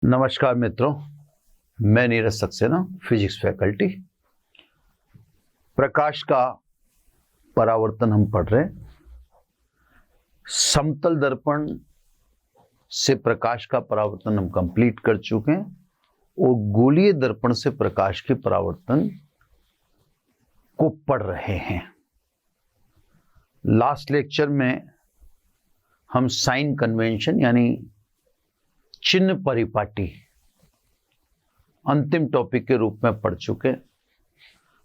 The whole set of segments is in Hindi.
नमस्कार मित्रों, मैं नीरज सक्सेना, फिजिक्स फैकल्टी। प्रकाश का परावर्तन हम पढ़ रहे हैं। समतल दर्पण से प्रकाश का परावर्तन हम कंप्लीट कर चुके हैं और गोलीय दर्पण से प्रकाश के परावर्तन को पढ़ रहे हैं। लास्ट लेक्चर में हम साइन कन्वेंशन यानी चिन्ह परिपाटी अंतिम टॉपिक के रूप में पढ़ चुके।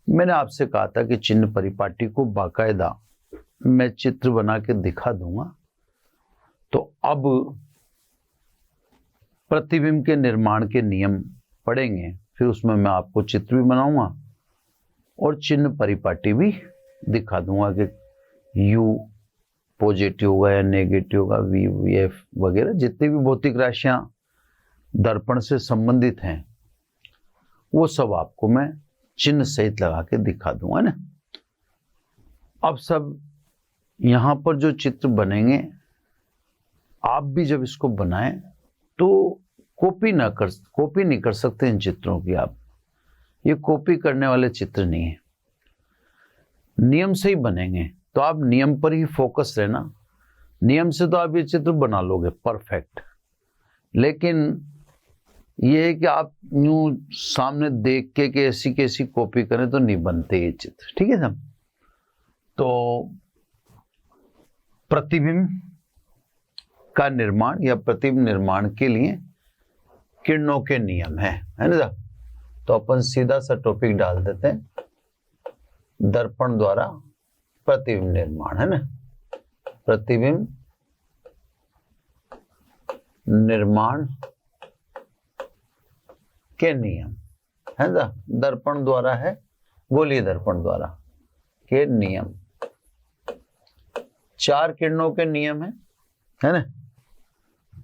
मैंने आपसे कहा था कि चिन्ह परिपाटी को बाकायदा मैं चित्र बना के दिखा दूंगा। तो अब प्रतिबिंब के निर्माण के नियम पढ़ेंगे, फिर उसमें मैं आपको चित्र भी बनाऊंगा और चिन्ह परिपाटी भी दिखा दूंगा कि U पॉजिटिव होगा या नेगेटिव होगा, VF वगैरह जितनी भी भौतिक राशियां दर्पण से संबंधित हैं वो सब आपको मैं चिन्ह सहित लगा के दिखा दूंगा ना। अब सब यहां पर जो चित्र बनेंगे, आप भी जब इसको बनाएं तो कॉपी नहीं कर सकते इन चित्रों की। आप ये कॉपी करने वाले चित्र नहीं है, नियम से ही बनेंगे। तो आप नियम पर ही फोकस रहना। नियम से तो आप ये चित्र बना लोगे परफेक्ट, लेकिन ये है कि आप यूं सामने देख के कि ऐसी कैसी कॉपी करें तो नहीं बनते ये चित्र, ठीक है साहब। तो प्रतिबिंब का निर्माण या प्रतिबिंब निर्माण के लिए किरणों के नियम है ना साहब। तो अपन सीधा सा टॉपिक डाल देते हैं, दर्पण द्वारा प्रतिबिंब निर्माण, है ना। प्रतिबिंब निर्माण के नियम है ना, दर्पण द्वारा है, गोलीय दर्पण द्वारा के नियम। 4 किरणों के नियम है ना।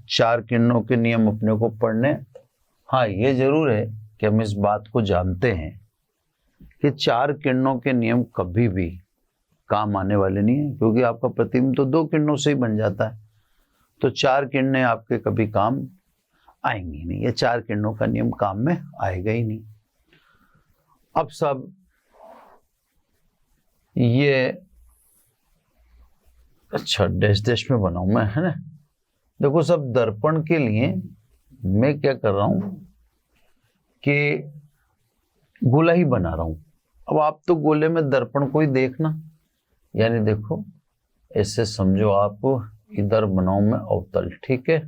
4 किरणों के नियम अपने को पढ़ने। हाँ, ये जरूर है कि हम इस बात को जानते हैं कि 4 किरणों के नियम कभी भी काम आने वाले नहीं है, क्योंकि आपका प्रतिबिंब तो 2 किरणों से ही बन जाता है। तो 4 किरणें आपके कभी काम आएंगी नहीं। ये 4 किरणों का नियम काम में आएगा ही नहीं। अब सब ये अच्छा डैश डैश में बनाऊं मैं, है ना। देखो सब दर्पण के लिए मैं क्या कर रहा हूं कि गोला ही बना रहा हूं। अब आप तो गोले में दर्पण को ही देखना, यानी देखो ऐसे समझो, आप इधर बनाऊं मैं अवतल, ठीक है।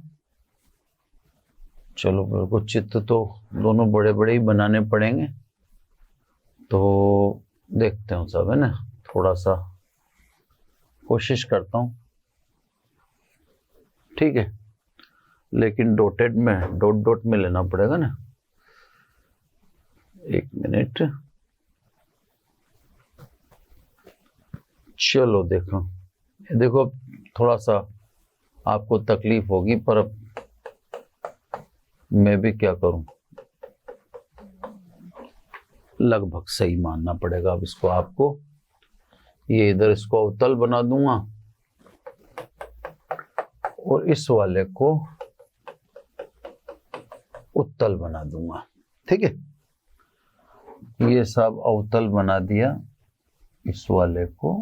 चलो मेरे को चित्र तो दोनों बड़े बड़े ही बनाने पड़ेंगे, तो देखते हैं सब, है ना। थोड़ा सा कोशिश करता हूं, ठीक है, लेकिन डॉटेड में डॉट डॉट में लेना पड़ेगा ना। 1 मिनट, चलो देखो थोड़ा सा आपको तकलीफ होगी, पर अब मैं भी क्या करूं, लगभग सही मानना पड़ेगा। अब इसको आपको ये इधर इसको अवतल बना दूंगा और इस वाले को उत्तल बना दूंगा, ठीक है। ये सब अवतल बना दिया, इस वाले को,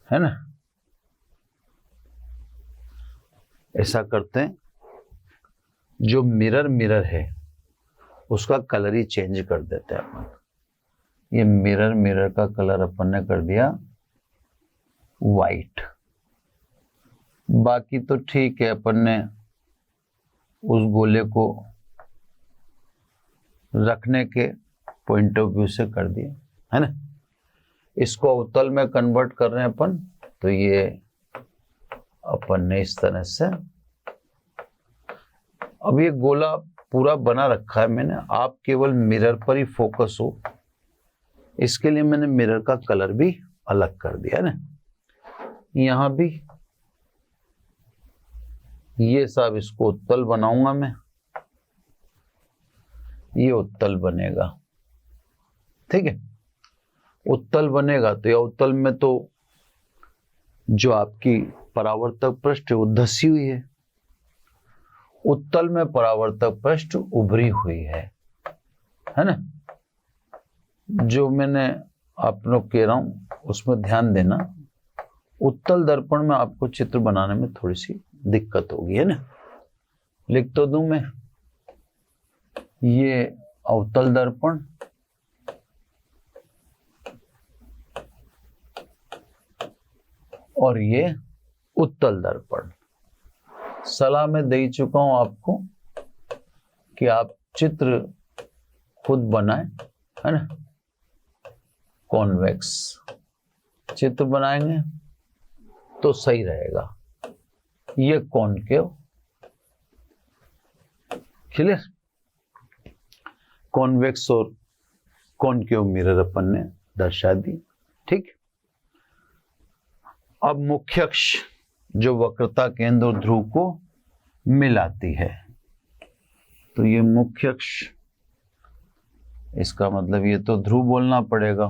है ना। ऐसा करते हैं, जो मिरर है उसका कलर ही चेंज कर देते हैं अपन। ये मिरर का कलर अपन ने कर दिया वाइट। बाकी तो ठीक है, अपन ने उस गोले को रखने के पॉइंट ऑफ व्यू से कर दिया, है ना। इसको अवतल में कन्वर्ट कर रहे हैं अपन, तो ये अपन ने इस तरह से, अब ये गोला पूरा बना रखा है मैंने। आप केवल मिरर पर ही फोकस हो, इसके लिए मैंने मिरर का कलर भी अलग कर दिया ना। यहां भी ये सब इसको उत्तल बनाऊंगा मैं, ये उत्तल बनेगा, ठीक है। उत्तल बनेगा तो ये उत्तल में तो जो आपकी परावर्तक पृष्ठ है वो धसी हुई है, उत्तल में परावर्तक पृष्ठ उभरी हुई है ना। जो मैंने आप लोग कह रहा हूं उसमें ध्यान देना। उत्तल दर्पण में आपको चित्र बनाने में थोड़ी सी दिक्कत होगी, है ना। लिख तो दूं मैं, ये अवतल दर्पण और ये उत्तल दर्पण। सलाह मैं दे चुका हूं आपको कि आप चित्र खुद बनाएं, है ना। कॉन्वेक्स चित्र बनाएंगे तो सही रहेगा। ये कॉनकेव, क्लियर। कॉन्वेक्स और कॉनकेव मिरर अपन ने दर्शा दी, ठीक। अब मुख्य अक्ष जो वक्रता केंद्र और ध्रुव को मिलाती है, तो ये मुख्य अक्ष, इसका मतलब ये तो ध्रुव बोलना पड़ेगा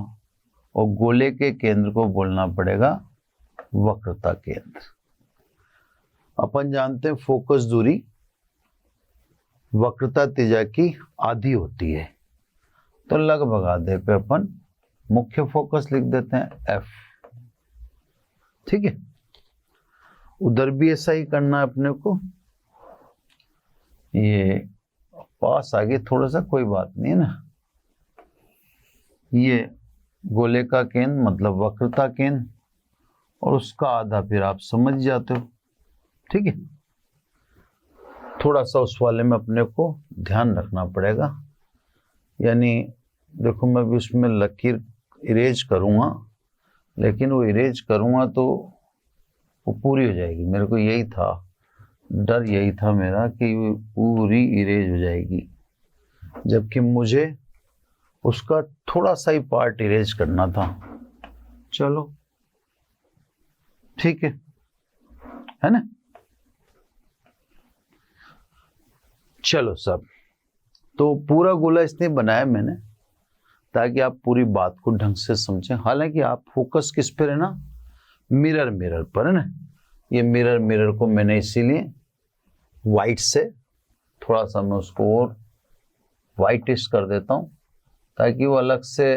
और गोले के केंद्र को बोलना पड़ेगा वक्रता केंद्र। अपन जानते हैं फोकस दूरी वक्रता त्रिज्या की आधी होती है, तो लगभग आधे पे अपन मुख्य फोकस लिख देते हैं एफ, ठीक है। उधर भी ऐसा ही करना है अपने को। ये पास आगे थोड़ा सा, कोई बात नहीं है ना। ये गोले का केंद्र मतलब वक्रता केंद्र और उसका आधा फिर आप समझ जाते हो, ठीक है। थोड़ा सा उस वाले में अपने को ध्यान रखना पड़ेगा, यानी देखो मैं भी उसमें लकीर इरेज करूंगा, लेकिन वो इरेज करूंगा तो वो पूरी हो जाएगी। मेरे को यही था, डर यही था मेरा कि वो पूरी इरेज हो जाएगी, जबकि मुझे उसका थोड़ा सा ही पार्ट इरेज करना था। चलो ठीक है ना। चलो सब, तो पूरा गोला इसने बनाया मैंने ताकि आप पूरी बात को ढंग से समझें। हालांकि आप फोकस किस पर है ना, मिरर पर है ना। ये मिरर को मैंने इसीलिए वाइट से थोड़ा सा मैं उसको और वाइटिश कर देता हूं ताकि वो अलग से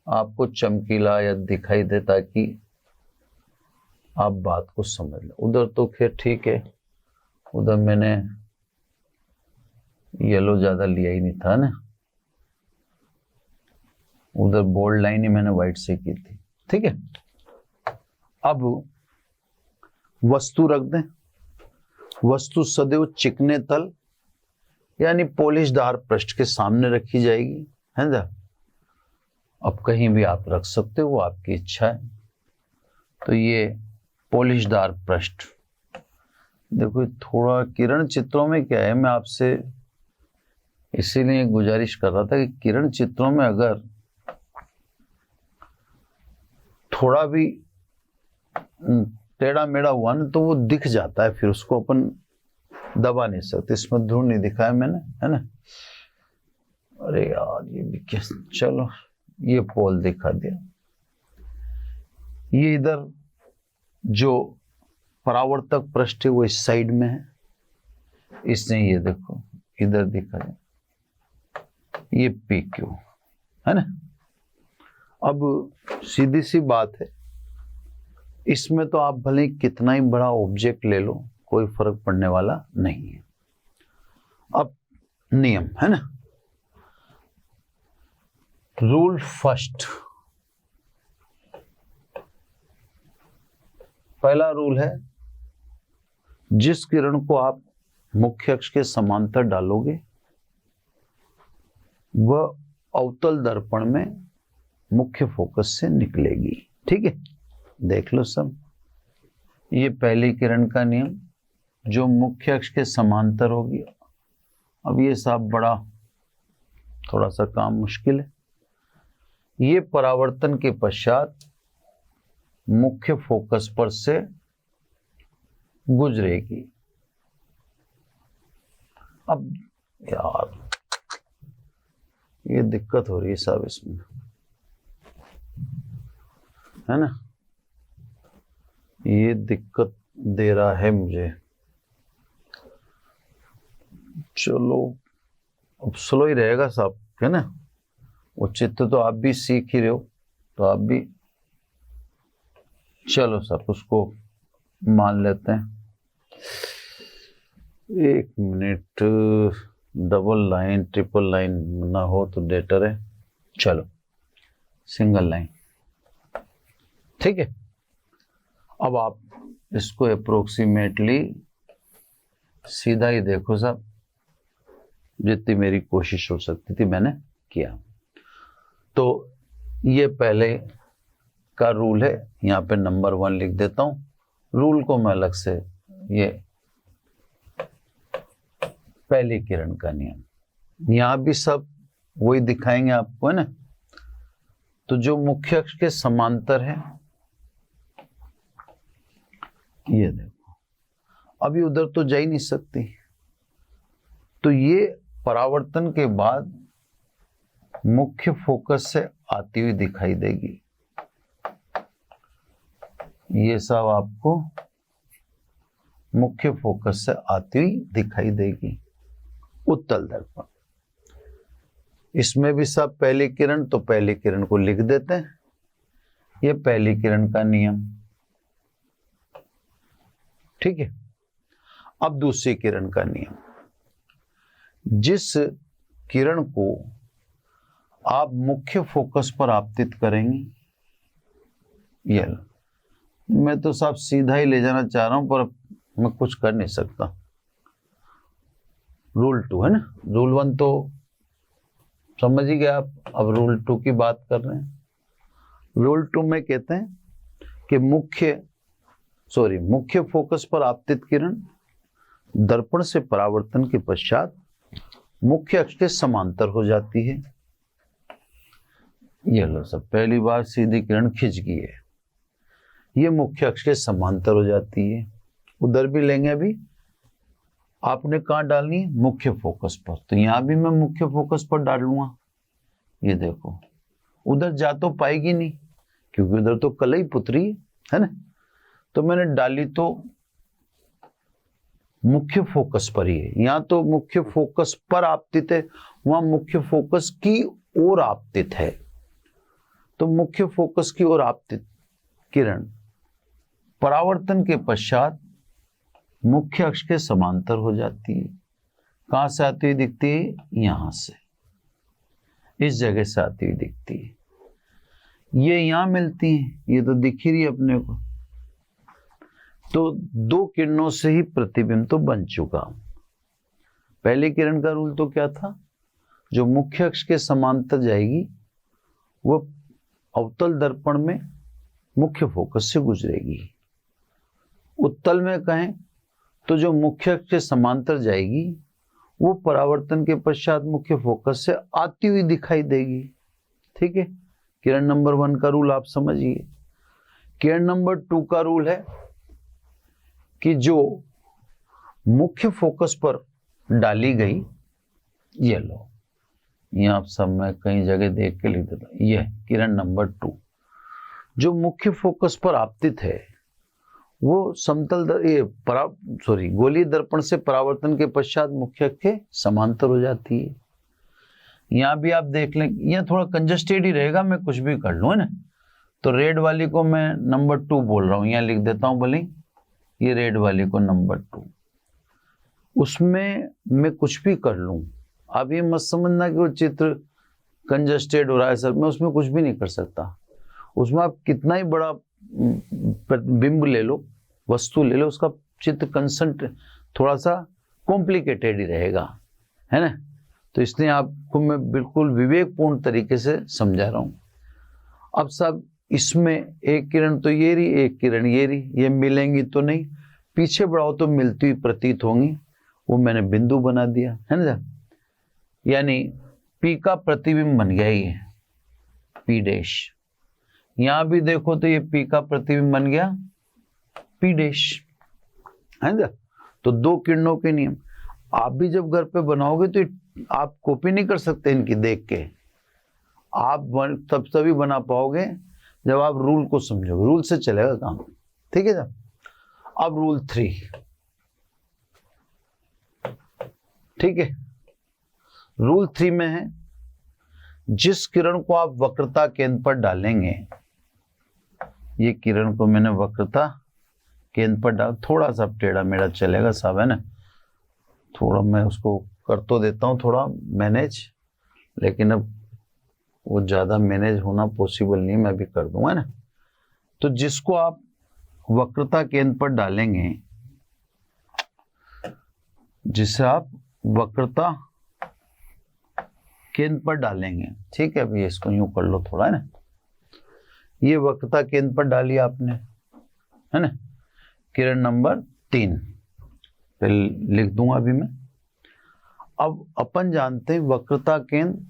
आपको चमकीला या दिखाई दे, ताकि आप बात को समझ लें। उधर तो खैर ठीक है, उधर मैंने येलो ज्यादा लिया ही नहीं था ना, उधर बोल्ड लाइन ही मैंने व्हाइट से की थी, ठीक है। अब वस्तु रख दें। वस्तु सदैव चिकने तल यानी पॉलिशदार पृष्ठ के सामने रखी जाएगी, है ना। अब कहीं भी आप रख सकते हो, वो आपकी इच्छा है। तो ये पॉलिशदार पृष्ठ, देखो थोड़ा किरण चित्रों में क्या है, मैं आपसे इसीलिए गुजारिश कर रहा था कि किरण चित्रों में अगर थोड़ा भी टेढ़ा मेढ़ा हुआ ना तो वो दिख जाता है, फिर उसको अपन दबा नहीं सकते। इसमें ध्रुव नहीं दिखाया मैंने, है ना। अरे यार ये भी क्या, चलो ये पोल दिखा दिया। ये इधर जो परावर्तक पृष्ठ है वो इस साइड में है, इसने ये देखो इधर दिखा है, ये पी क्यू है ना। अब सीधी सी बात है, इसमें तो आप भले कितना ही बड़ा ऑब्जेक्ट ले लो, कोई फर्क पड़ने वाला नहीं है। अब नियम है ना, रूल फर्स्ट, पहला रूल है, जिस किरण को आप मुख्य अक्ष के समांतर डालोगे वह अवतल दर्पण में मुख्य फोकस से निकलेगी, ठीक है। देख लो सब, ये पहली किरण का नियम जो मुख्य अक्ष के समांतर होगी। अब ये सब बड़ा थोड़ा सा काम मुश्किल है। ये परावर्तन के पश्चात मुख्य फोकस पर से गुजरेगी। अब यार ये दिक्कत हो रही है साहब इसमें, है ना, ये दिक्कत दे रहा है मुझे। चलो अब स्लो ही रहेगा साहब, है ना। वो चित्र तो आप भी सीख ही रहे हो, तो आप भी, चलो साहब उसको मान लेते हैं। 1 minute, double line triple line ना हो तो बेटर है। चलो सिंगल लाइन, ठीक है। अब आप इसको अप्रोक्सीमेटली सीधा ही देखो साहब, जितनी मेरी कोशिश हो सकती थी मैंने किया। तो ये पहले का रूल है, यहाँ पे नंबर 1 लिख देता हूं। रूल को मैं अलग से, ये पहली किरण का नियम, यहाँ भी सब वही दिखाएंगे आपको, है ना। तो जो मुख्य अक्ष के समांतर है, ये देखो, अभी उधर तो जा ही नहीं सकती, तो ये परावर्तन के बाद मुख्य फोकस से आती हुई दिखाई देगी। ये सब आपको मुख्य फोकस से आती हुई दिखाई देगी। उत्तल दर्पण, इसमें भी सब पहली किरण, तो पहली किरण को लिख देते हैं। ये पहली किरण का नियम, ठीक है। अब दूसरी किरण का नियम, जिस किरण को आप मुख्य फोकस पर आपतित करेंगे, ये मैं तो साहब सीधा ही ले जाना चाह रहा हूं, पर मैं कुछ कर नहीं सकता। रूल 2 है ना, रूल 1 तो समझ ही गया आप, अब रूल 2 की बात कर रहे हैं। रूल 2 में कहते हैं कि मुख्य फोकस पर आपतित किरण दर्पण से परावर्तन के पश्चात मुख्य अक्ष के समांतर हो जाती है। ये लो सब, पहली बार सीधी किरण खिंच गई है, ये मुख्य अक्ष के समांतर हो जाती है। उधर भी लेंगे, अभी आपने कहाँ डालनी है, मुख्य फोकस पर, तो यहां भी मैं मुख्य फोकस पर डालूंगा। ये देखो, उधर जा तो पाएगी नहीं, क्योंकि उधर तो कलई पुत्री है ना, तो मैंने डाली तो मुख्य फोकस पर ही है। यहां तो मुख्य फोकस पर आपतित है, वहां मुख्य फोकस की ओर आपतित है, तो मुख्य फोकस की ओर आपतित किरण परावर्तन के पश्चात मुख्य अक्ष के समांतर हो जाती है। कहां से आती हुई दिखती है, यहां से, इस जगह से आती हुई दिखती है। ये यहां मिलती है, ये तो दिख ही रही है अपने को, तो 2 किरणों से ही प्रतिबिंब तो बन चुका। पहली किरण का रूल तो क्या था, जो मुख्य अक्ष के समांतर जाएगी वो अवतल दर्पण में मुख्य फोकस से गुजरेगी। उत्तल में कहें तो जो मुख्य अक्ष के समांतर जाएगी वो परावर्तन के पश्चात मुख्य फोकस से आती हुई दिखाई देगी, ठीक है। किरण नंबर 1 का रूल आप समझिए। किरण नंबर 2 का रूल है कि जो मुख्य फोकस पर डाली गई, ये लो, यहां सब मैं कई जगह देख के लिख देता हूं, यह किरण नंबर 2 जो मुख्य फोकस पर आपतित है, वो गोलीय दर्पण से परावर्तन के पश्चात मुख्य अक्ष के समांतर हो जाती है। यहां भी आप देख लें, यहां थोड़ा कंजस्टेड ही रहेगा, मैं कुछ भी कर लूं, है ना। तो रेड वाली को मैं नंबर 2 बोल रहा हूं, यहां लिख देता हूं भले, ये रेड वाली को नंबर 2, उसमें मैं कुछ भी कर लूं। आप ये मत समझना कि वो चित्र कंजस्टेड हो रहा है सर, मैं उसमें कुछ भी नहीं कर सकता। उसमें आप कितना ही बड़ा बिंब ले लो, वस्तु ले लो, उसका चित्र कंसंट थोड़ा सा कॉम्प्लिकेटेड ही रहेगा, है ना। तो इसलिए आपको मैं बिल्कुल विवेकपूर्ण तरीके से समझा रहा हूं। अब सब इसमें एक किरण तो ये रही, एक किरण ये रही, ये मिलेंगी तो नहीं, पीछे बढ़ाओ तो मिलती हुई प्रतीत होंगी, वो मैंने बिंदु बना दिया, है ना। यानी पी का प्रतिबिंब बन गया ये पी डैश। यहां भी देखो तो ये पी का प्रतिबिंब बन गया पी डैश, है ना। तो 2 किरणों के नियम आप भी जब घर पे बनाओगे तो आप कॉपी नहीं कर सकते इनकी देख के, आप तब तभी बना पाओगे जब आप रूल को समझोगे, रूल से चलेगा काम, ठीक है ना। अब रूल 3, ठीक है। रूल 3 में है, जिस किरण को आप वक्रता केंद्र पर डालेंगे, ये किरण को मैंने वक्रता केंद्र पर डाल, थोड़ा सा टेढ़ा मेढ़ा चलेगा सब, है ना, थोड़ा मैं उसको कर तो देता हूँ थोड़ा मैनेज, लेकिन अब वो ज़्यादा मैनेज होना पॉसिबल नहीं, मैं भी कर दूंगा ना। तो जिसको आप वक्रता केंद्र पर डालेंगे, जिसे आप वक्रता केंद्र पर डालेंगे, ठीक है, अभी इसको यूं कर लो थोड़ा, है ना, ये वक्रता केंद्र पर डाली आपने, है ना, किरण नंबर 3 पे लिख दूंगा अभी मैं। अब अपन जानते हैं वक्रता केंद्र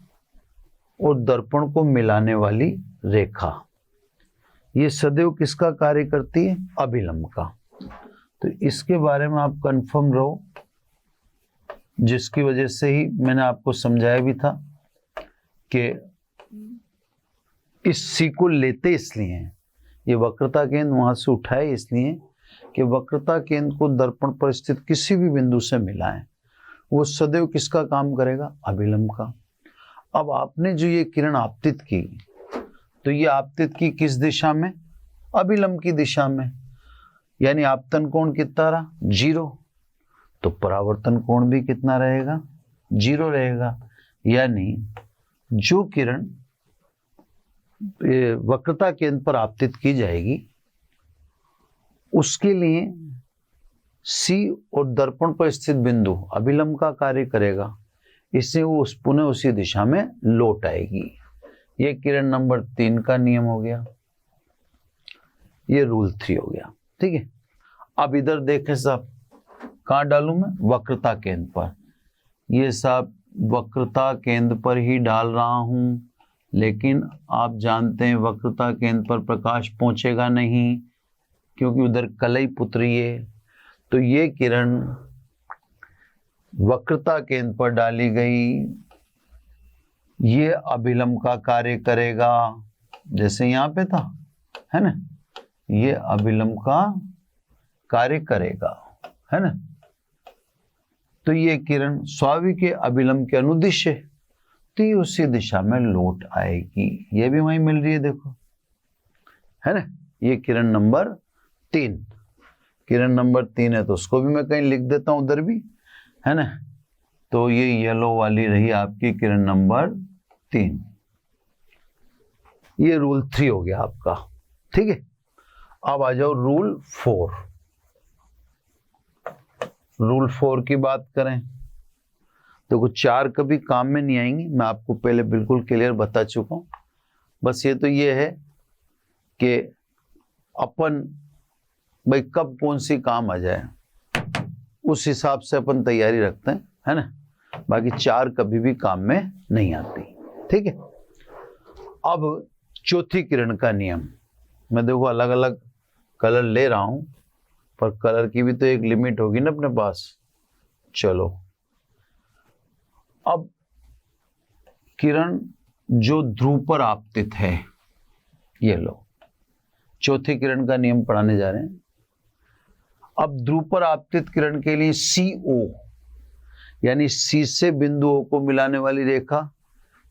और दर्पण को मिलाने वाली रेखा, ये सदैव किसका कार्य करती है? अभिलंब का। तो इसके बारे में आप कंफर्म रहो, जिसकी वजह से ही मैंने आपको समझाया भी था कि इस सी को लेते इसलिए हैं, ये वक्रता केंद्र वहां से उठाए इसलिए कि वक्रता केंद्र को दर्पण पर स्थित किसी भी बिंदु से मिलाएं, वो सदैव किसका काम करेगा? अभिलंब का। अब आपने जो ये किरण आपतित की, तो ये आपतित की किस दिशा में? अभिलंब की दिशा में, यानी आपतन कोण कितना रहा? 0, तो परावर्तन कोण भी कितना रहेगा? 0 रहेगा। यानी जो किरण वक्रता केंद्र पर आपतित की जाएगी, उसके लिए सी और दर्पण पर स्थित बिंदु अभिलंब का कार्य करेगा, इससे वो पुनः उसी दिशा में लौट आएगी। ये किरण नंबर 3 का नियम हो गया, ये रूल 3 हो गया, ठीक है। अब इधर देखें साहब, कहाँ डालूं मैं? वक्रता केंद्र पर। ये साहब वक्रता केंद्र पर ही डाल रहा हूं, लेकिन आप जानते हैं वक्रता केंद्र पर प्रकाश पहुंचेगा नहीं, क्योंकि उधर कलई पुत्री है। तो ये किरण वक्रता केंद्र पर डाली गई, ये अभिलंब का कार्य करेगा, जैसे यहां पे था, है ना, ये अभिलंब का कार्य करेगा, है ना। तो ये किरण स्वाभाविक के अभिलंब के अनुदिश है, तो ये उसी दिशा में लौट आएगी। ये भी वहीं मिल रही है, देखो, है ना। ये किरण नंबर 3, किरण नंबर 3 है, तो उसको भी मैं कहीं लिख देता हूं उधर भी, है ना। तो ये येलो वाली रही आपकी किरण नंबर 3। ये रूल 3 हो गया आपका, ठीक है। अब आ जाओ रूल 4। रूल 4 की बात करें तो कुछ 4 कभी काम में नहीं आएंगी, मैं आपको पहले बिल्कुल क्लियर बता चुका हूं। बस ये तो ये है कि अपन भाई कब कौन सी काम आ जाए, उस हिसाब से अपन तैयारी रखते हैं, है ना। बाकी 4 कभी भी काम में नहीं आती, ठीक है। अब चौथी किरण का नियम, मैं देखो अलग अलग कलर ले रहा हूं, पर कलर की भी तो एक लिमिट होगी ना अपने पास। चलो, अब किरण जो ध्रुव पर आपतित है, ये लो, चौथी किरण का नियम पढ़ाने जा रहे हैं। अब ध्रुव पर आपतित किरण के लिए CO, यानी C से बिंदुओं को मिलाने वाली रेखा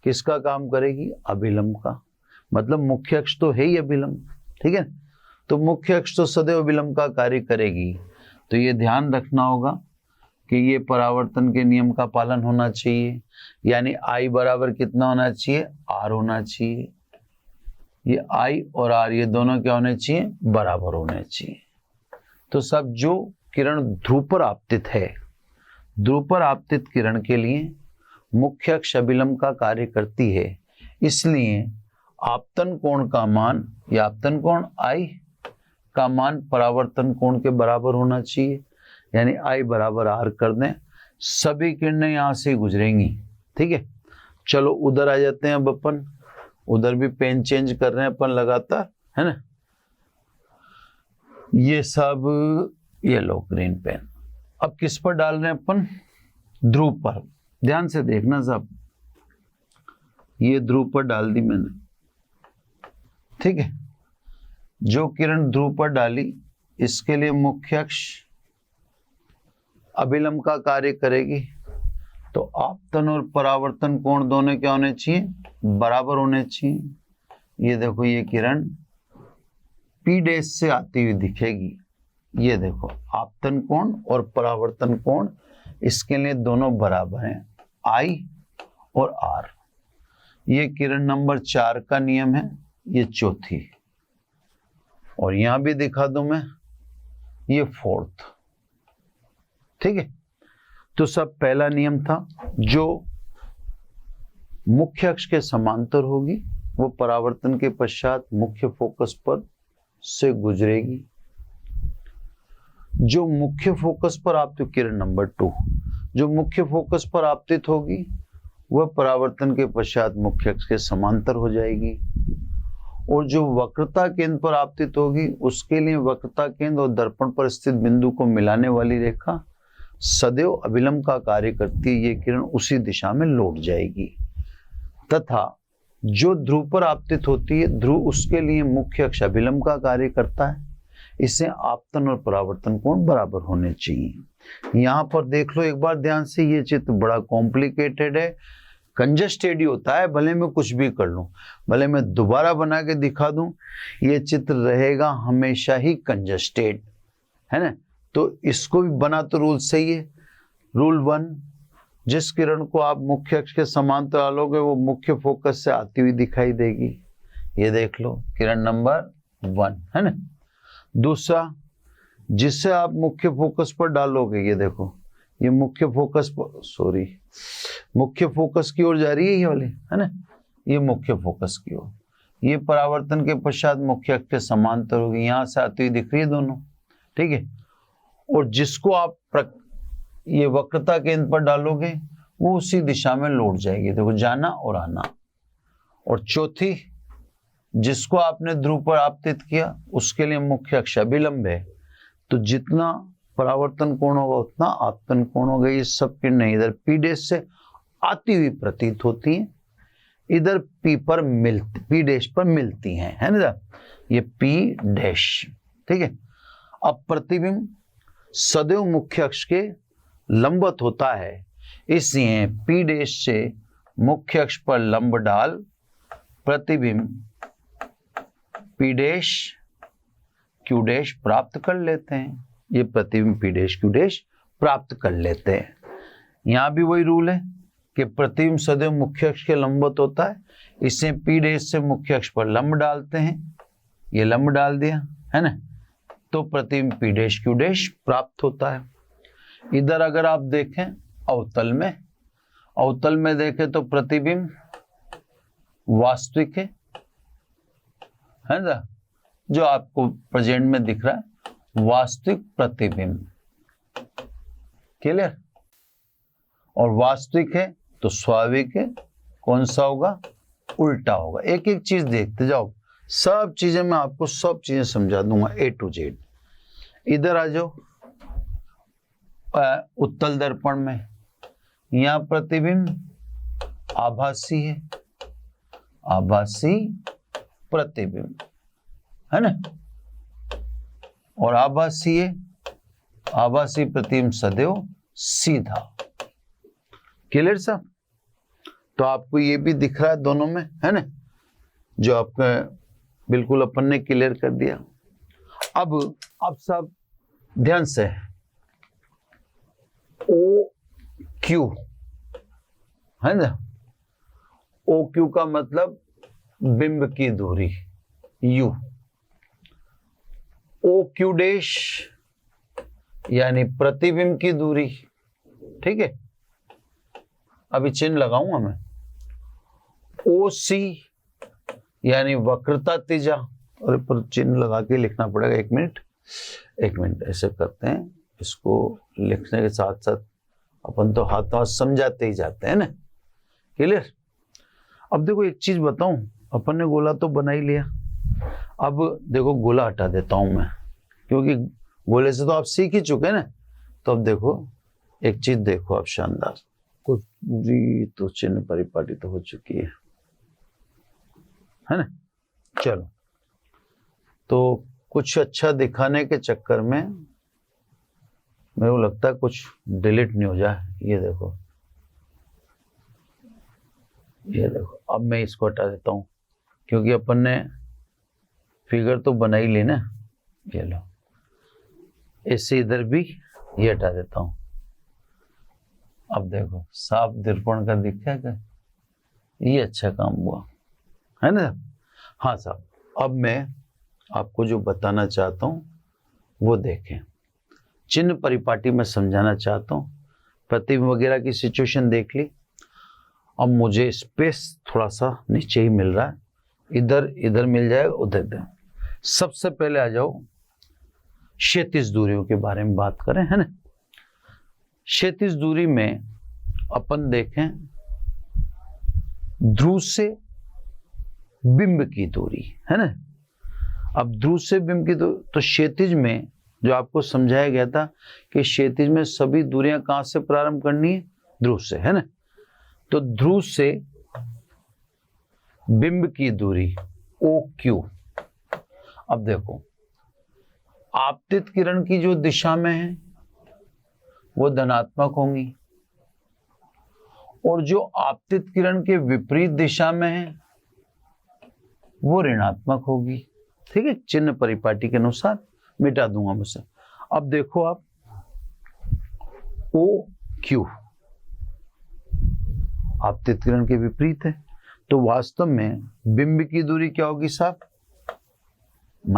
किसका काम करेगी? अभिलंब का। मतलब मुख्य अक्ष तो है ही अभिलंब, ठीक है। तो मुख्य अक्ष तो सदैव अभिलंब का कार्य करेगी। तो ये ध्यान रखना होगा कि ये परावर्तन के नियम का पालन होना चाहिए, यानी I बराबर कितना होना चाहिए? R होना चाहिए। ये I और R ये दोनों क्या होने चाहिए? बराबर होने चाहिए। तो सब जो किरण ध्रुव पर आपतित है, ध्रुव पर आपतित किरण के लिए मुख्य अक्ष अभिलंब का कार्य करती है, इसलिए आपतन कोण का मान, या आपतन कोण I का मान परावर्तन कोण के बराबर होना चाहिए, यानी I बराबर R कर दें। सभी किरणें यहां से गुजरेंगी, ठीक है। चलो उधर आ जाते हैं। अब अपन उधर भी पेन चेंज कर रहे हैं अपन लगातार, है ना। ये सब ये लो ग्रीन पेन। अब किस पर डाल रहे हैं अपन? ध्रुव पर। ध्यान से देखना सब, ये ध्रुव पर डाल दी मैंने, ठीक है। जो किरण ध्रुव पर डाली, इसके लिए मुख्य अक्ष अभिलंब का कार्य करेगी, तो आपतन और परावर्तन कोण दोनों क्या होने चाहिए, बराबर होने चाहिए। ये देखो ये किरण P डैश से आती हुई दिखेगी, ये देखो आपतन कोण और परावर्तन कोण, इसके लिए दोनों बराबर हैं, I और R। ये किरण नंबर 4 का नियम है, ये चौथी, और यहां भी दिखा दूं मैं, ये 4th। ठीक है, तो सब पहला नियम था, जो मुख्य अक्ष के समांतर होगी वो परावर्तन के पश्चात मुख्य फोकस पर से गुजरेगी। जो मुख्य फोकस पर आपतित किरण नंबर 2, जो मुख्य फोकस पर आपतित होगी वह परावर्तन के पश्चात मुख्य अक्ष के समांतर हो जाएगी, और जो वक्रता केंद्र पर आपतित होगी उसके लिए वक्रता केंद्र और दर्पण पर स्थित बिंदु को मिलाने वाली रेखा सदैव अभिलंब का कार्य करती है, ये किरण उसी दिशा में लौट जाएगी। तथा जो ध्रुव पर आपतित होती है, ध्रुव उसके लिए मुख्य अक्ष अभिलंब का कार्य करता है, इससे आपतन और परावर्तन कोण बराबर होने चाहिए। यहां पर देख लो एक बार ध्यान से, ये चित्र बड़ा कॉम्प्लिकेटेड है, कंजस्टेड ही होता है, भले मैं कुछ भी कर लूं, भले मैं दोबारा बना के दिखा दूं, ये चित्र रहेगा हमेशा ही कंजस्टेड, है ना। तो इसको भी बना तो रूल सही है। रूल 1, जिस किरण को आप मुख्य अक्ष के समांतर डालोगे वो मुख्य फोकस से आती हुई दिखाई देगी, ये देख लो किरण नंबर 1, है ना। दूसरा, जिससे आप मुख्य फोकस पर डालोगे, ये देखो ये मुख्य फोकस पर, सॉरी, मुख्य फोकस की ओर जा रही है ये वाली, है ना, ये मुख्य फोकस की ओर, ये परावर्तन के पश्चात मुख्य अक्ष के समांतर होगी, यहां से आती हुई दिख रही है दोनों, ठीक है। और जिसको आप ये वक्रता केंद्र पर डालोगे वो उसी दिशा में लौट जाएगी, देखो जाना और आना। और चौथी, जिसको आपने ध्रुव पर आपतित किया उसके लिए मुख्य अक्ष अभिलंब है, तो जितना परावर्तन कोण होगा उतना आपतन कोण होगा। ये सब किरणें इधर P डैश से आती हुई प्रतीत होती हैं, इधर P डैश पर मिलती हैं, है ना, ये P डैश, ठीक है। अब प्रतिबिंब सदैव मुख्य अक्ष के लंबवत होता है, इसलिए P डैश से मुख्य अक्ष पर लंब डाल प्रतिबिंब P डैश Q डैश प्राप्त कर लेते हैं। ये प्रतिबिंब P डैश Q डैश प्राप्त कर लेते हैं। यहां भी वही रूल है कि प्रतिबिंब सदैव मुख्य अक्ष के लंबवत होता है, इससे P डैश से मुख्य अक्ष पर लंब डालते हैं, ये लंब डाल दिया, है ना, तो प्रतिबिंब P डैश Q डैश प्राप्त होता है। इधर अगर आप देखें अवतल में देखें तो प्रतिबिंब वास्तविक है ना, जो आपको प्रेजेंट में दिख रहा है वास्तविक प्रतिबिंब, क्लियर। और वास्तविक है तो स्वाभाविक है, कौन सा होगा, उल्टा होगा। एक एक चीज देखते जाओ, सब चीजें मैं आपको सब चीजें समझा दूंगा A to Z। इधर आ जाओ उत्तल दर्पण में, यहां प्रतिबिंब आभासी है, आभासी प्रतिबिंब, है ना, और आभासी है, आभासी प्रतिबिंब सदैव सीधा, क्लियर साहब। तो आपको ये भी दिख रहा है दोनों में, है ना, जो आपका बिल्कुल अपन ने क्लियर कर दिया। अब सब ध्यान से, ओ क्यू, है ना, ओ क्यू का मतलब बिंब की दूरी U, ओ क्यू डैश यानी प्रतिबिंब की दूरी, ठीक है। अभी चिन्ह लगाऊंगा मैं, ओ सी यानी वक्रता त्रिज्या, और पर चिन्ह लगा के लिखना पड़ेगा, एक मिनट ऐसे करते हैं, इसको लिखने के साथ साथ अपन तो हाथ समझाते ही जाते हैं ना, क्लियर। अब देखो एक चीज बताऊं, अपन ने गोला तो बना ही लिया, अब देखो गोला हटा देता हूं मैं, क्योंकि गोले से तो आप सीख ही चुके हैं ना। तो अब देखो एक चीज देखो आप, शानदार, कुछ पूरी तो चिन्ह परिपाटी तो हो चुकी है ना। चलो, तो कुछ अच्छा दिखाने के चक्कर में मेरे को लगता है कुछ डिलीट नहीं हो जाए, ये देखो ये देखो, अब मैं इसको हटा देता हूँ क्योंकि अपन ने फिगर तो बना ही ली ना। ये लो, इससे इधर भी ये हटा देता हूँ। अब देखो साफ दर्पण का दिखा क्या, ये अच्छा काम हुआ है ना। हाँ साहब, अब मैं आपको जो बताना चाहता हूँ वो देखें। चिन्ह परिपाटी में समझाना चाहता हूँ। प्रतिबिंब वगैरह की सिचुएशन देख ली। अब मुझे स्पेस थोड़ा सा नीचे ही मिल रहा है, इधर इधर मिल जाएगा, उधर। सबसे पहले आ जाओ क्षैतिज दूरियों के बारे में बात करें, है ना। क्षैतिज दूरी में अपन देखें ध्रुव से बिंब की दूरी, है ना। अब ध्रुव से बिंब की दूरी, तो क्षैतिज में जो आपको समझाया गया था कि क्षैतिज में सभी दूरियां कहां से प्रारंभ करनी है, ध्रुव से, है ना। तो ध्रुव से बिंब की दूरी OQ। अब देखो आपतित किरण की जो दिशा में है वो धनात्मक होंगी, और जो आपतित किरण के विपरीत दिशा में है वो ऋणात्मक होगी। ठीक है, चिन्ह परिपाटी के अनुसार मिटा दूंगा मुझसे। अब देखो आप OQ आपतित किरण के विपरीत है, तो वास्तव में बिंब की दूरी क्या होगी साहब, -U,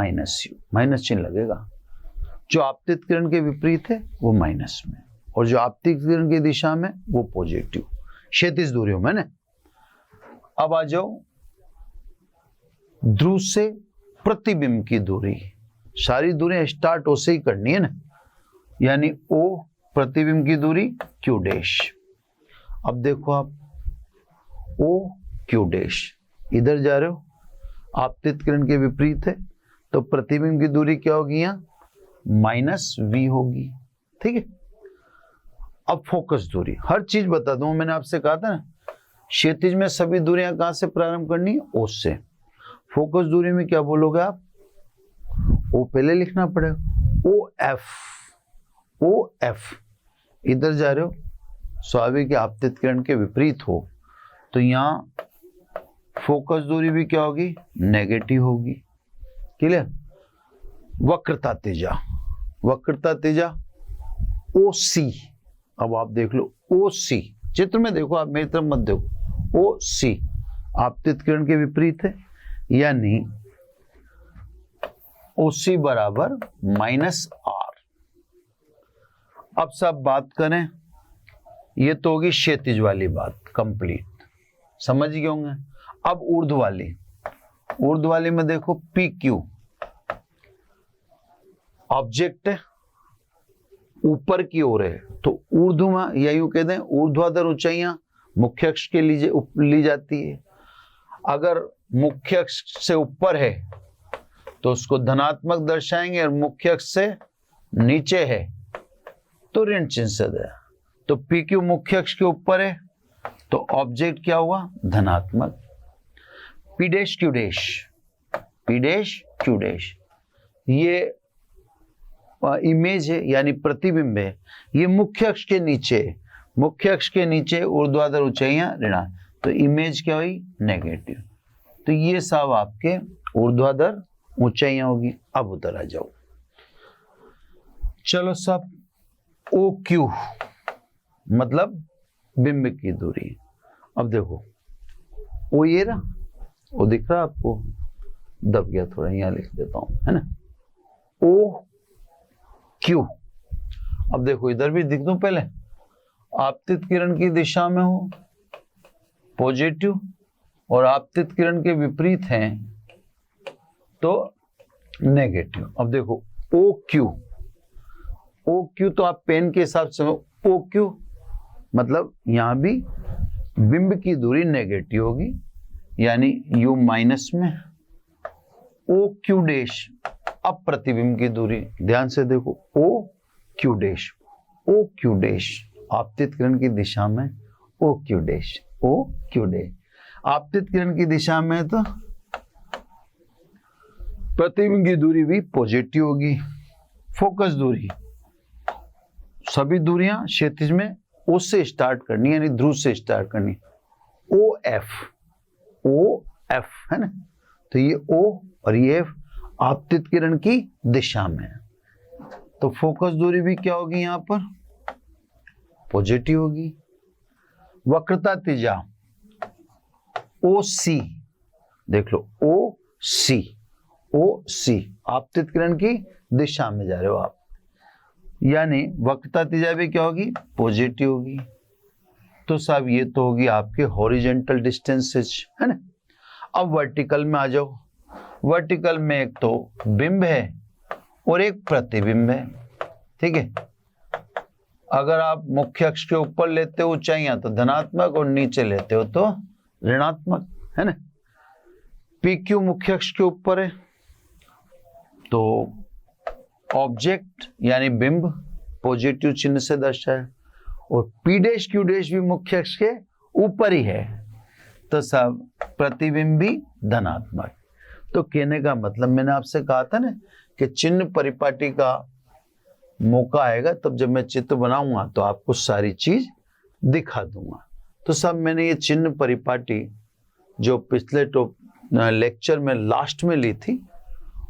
माइनस चिन्ह लगेगा। जो आपतित किरण के विपरीत है वो माइनस में, और जो आपतित किरण की दिशा में वो पॉजिटिव, क्षैतिज दूरियों में ना। अब आ जाओ ध्रुव से प्रतिबिंब की दूरी। सारी दूरियां स्टार्ट O से ही करनी है ना, यानी O प्रतिबिंब की दूरी Q डैश। अब देखो आप OQ डैश, इधर जा रहे हो, आपतित किरण के विपरीत है, तो प्रतिबिंब की दूरी क्या होगी, यहाँ -V होगी। ठीक है, अब फोकस दूरी, हर चीज बता दूं, मैंने आपसे कहा था ना क्षैतिज में सभी दूरियां कहां से प्रारंभ करनी है, O से। फोकस दूरी में क्या बोलोगे आप, O पहले लिखना पड़ेगा, OF। इधर जा रहे हो, स्वाभाविक आपतित किरण के विपरीत हो, तो यहाँ फोकस दूरी भी क्या होगी, नेगेटिव होगी। क्लियर। वक्रता तेजा, वक्रता तेजा OC। अब आप देख लो OC, चित्र में देखो, आप मेरी तरफ मत देखो, OC आपतित किरण के विपरीत है, यानी OC बराबर -R। अब सब बात करें, ये तो होगी क्षैतिज वाली बात कंप्लीट, समझ गए होंगे। अब ऊर्ध्व वाली, ऊर्ध्व वाली में देखो PQ ऑब्जेक्ट है, ऊपर की ओर है, तो ऊर्ध्व में या यूं कहते हैं ऊर्ध्वाधर ऊंचाइयां मुख्य अक्ष के ली जाती है। अगर मुख्य अक्ष से ऊपर है तो उसको धनात्मक दर्शाएंगे, और मुख्य अक्ष से नीचे है तो ऋण चिन्ह से दे। तो PQ मुख्य अक्ष के ऊपर है तो ऑब्जेक्ट क्या हुआ, धनात्मक। P dash Q dash, P dash Q dash, ये इमेज है यानी प्रतिबिंब है, ये मुख्य अक्ष के नीचे, मुख्य अक्ष के नीचे ऊर्ध्वाधर ऊंचाइयां ऋणा, तो इमेज क्या हुई, नेगेटिव। तो ये सब आपके ऊर्ध्वाधर ऊंचाइयां होगी। अब उधर आ जाओ, चलो सब OQ मतलब बिंब की दूरी। अब देखो O ये रहा, वो दिख रहा आपको, दब गया थोड़ा, यहाँ लिख देता हूं, है ना, OQ। अब देखो इधर भी दिख दूं, पहले आपतित किरण की दिशा में हो पॉजिटिव, और आपतित किरण के विपरीत हैं तो नेगेटिव। अब देखो OQ, OQ तो आप पेन के हिसाब से OQ मतलब यहां भी बिंब की दूरी नेगेटिव होगी, यानी U माइनस में, OQ डैश अब प्रतिबिंब की दूरी, ध्यान से देखो OQ डैश, OQ डैश आपतित किरण की दिशा में, OQ डैश, OQ डैश आपतित किरण की दिशा में, तो प्रतिबिंब की दूरी भी पॉजिटिव होगी। फोकस दूरी, सभी दूरियां क्षैतिज में O से स्टार्ट करनी, यानी ध्रुव से स्टार्ट करनी, ओ एफ है ना, तो ये ओ और ये एफ आपतित किरण की दिशा में है। तो फोकस दूरी भी क्या होगी यहां पर, पॉजिटिव होगी। वक्रता त्रिज्या ओ सी, देख लो ओ सी आपतित किरण की दिशा में जा रहे हो आप, यानी वक्रता त्रिज्या भी क्या होगी, पॉजिटिव होगी। तो साहब ये तो होगी आपके हॉरिजॉन्टल डिस्टेंसेज है ना। अब वर्टिकल में आ जाओ। वर्टिकल में एक तो बिंब है और एक प्रतिबिंब है, ठीक है। अगर आप मुख्य अक्ष के ऊपर लेते हो ऊंचाइयां तो धनात्मक और नीचे लेते हो तो ऋणात्मक, है ना। पी क्यू मुख्य अक्ष के ऊपर है तो ऑब्जेक्ट यानी बिंब पॉजिटिव चिन्ह से दर्शाए, और पी डैश क्यू डैश भी मुख्य अक्ष के ऊपर ही है तो सब प्रतिबिंब भी धनात्मक। तो कहने का मतलब मैंने आपसे कहा था ना कि चिन्ह परिपाटी का मौका आएगा तब जब मैं चित्र बनाऊंगा तो आपको सारी चीज दिखा दूंगा। तो सब मैंने ये चिन्ह परिपाटी जो पिछले लेक्चर में लास्ट में ली थी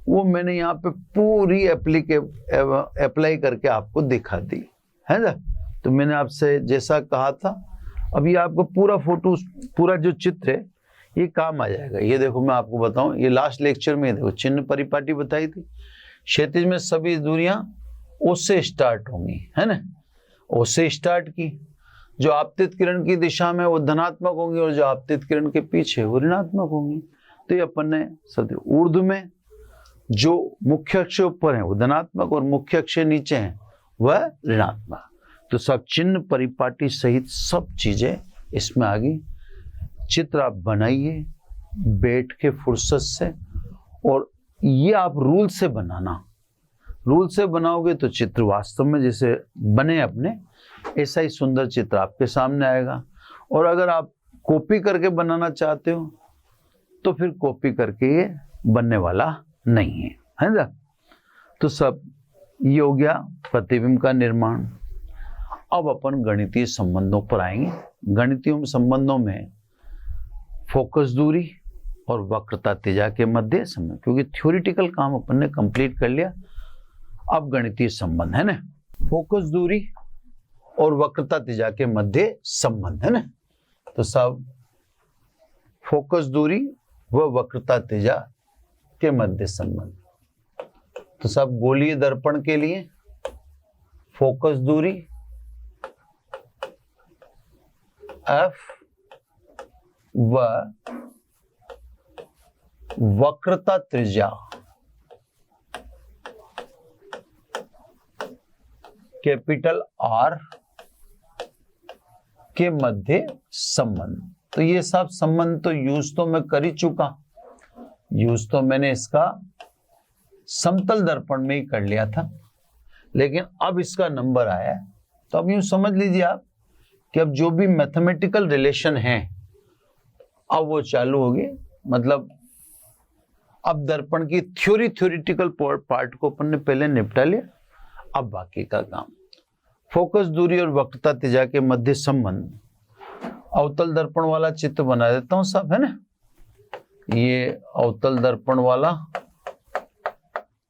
वो मैंने यहाँ पे पूरी अप्लाई करके आपको दिखा दी है ना। तो मैंने आपसे जैसा कहा था, अभी आपको पूरा फोटो पूरा जो चित्र है ये काम आ जाएगा। ये देखो मैं आपको बताऊं, ये लास्ट लेक्चर में देखो चिन्ह परिपाटी बताई थी। क्षैतिज में सभी दूरियां ओ से स्टार्ट होंगी, है ना। ओ से स्टार्ट की, जो आपतित किरण की दिशा में वो धनात्मक होंगी और जो आपतित किरण के पीछे वो ऋणात्मक होंगी। तो ये अपन ने सब ऊर्ध्व में जो मुख्य अक्ष ऊपर है वो धनात्मक और मुख्य अक्ष नीचे है वह ऋणात्मक। तो सब चिन्ह परिपाटी सहित सब चीजें इसमें आ गई। चित्र आप बनाइए बैठ के फुर्सत से, और ये आप रूल से बनाना। रूल से बनाओगे तो चित्र वास्तव में जैसे बने अपने ऐसा ही सुंदर चित्र आपके सामने आएगा। और अगर आप कॉपी करके बनाना चाहते हो तो फिर कॉपी करके ये बनने वाला नहीं है ना। तो सब ये हो गया प्रतिबिंब का निर्माण। अब अपन गणितीय संबंधों पर आएंगे। गणितीय संबंधों में फोकस दूरी और वक्रता त्रिज्या के मध्य संबंध, क्योंकि थ्योरेटिकल काम अपन ने कंप्लीट कर लिया। अब गणितीय संबंध है ना, फोकस दूरी और वक्रता त्रिज्या के मध्य संबंध है ना। तो सब फोकस दूरी व वक्रता त्रिज्या के मध्य संबंध। तो सब गोलीय दर्पण के लिए फोकस दूरी F व वक्रता त्रिज्या कैपिटल R के मध्य संबंध। तो ये सब संबंध तो यूज तो मैं कर ही चुका। यूज तो मैंने इसका समतल दर्पण में ही कर लिया था, लेकिन अब इसका नंबर आया। तो अब यूं समझ लीजिए आप कि अब जो भी मैथमेटिकल रिलेशन है अब वो चालू होगी। मतलब अब दर्पण की थ्योरेटिकल पार्ट को अपन ने पहले निपटा लिया, अब बाकी का काम। फोकस दूरी और वक्रता त्रिज्या के मध्य संबंध। अवतल दर्पण वाला चित्र बना देता हूं सब, है ना। ये अवतल दर्पण वाला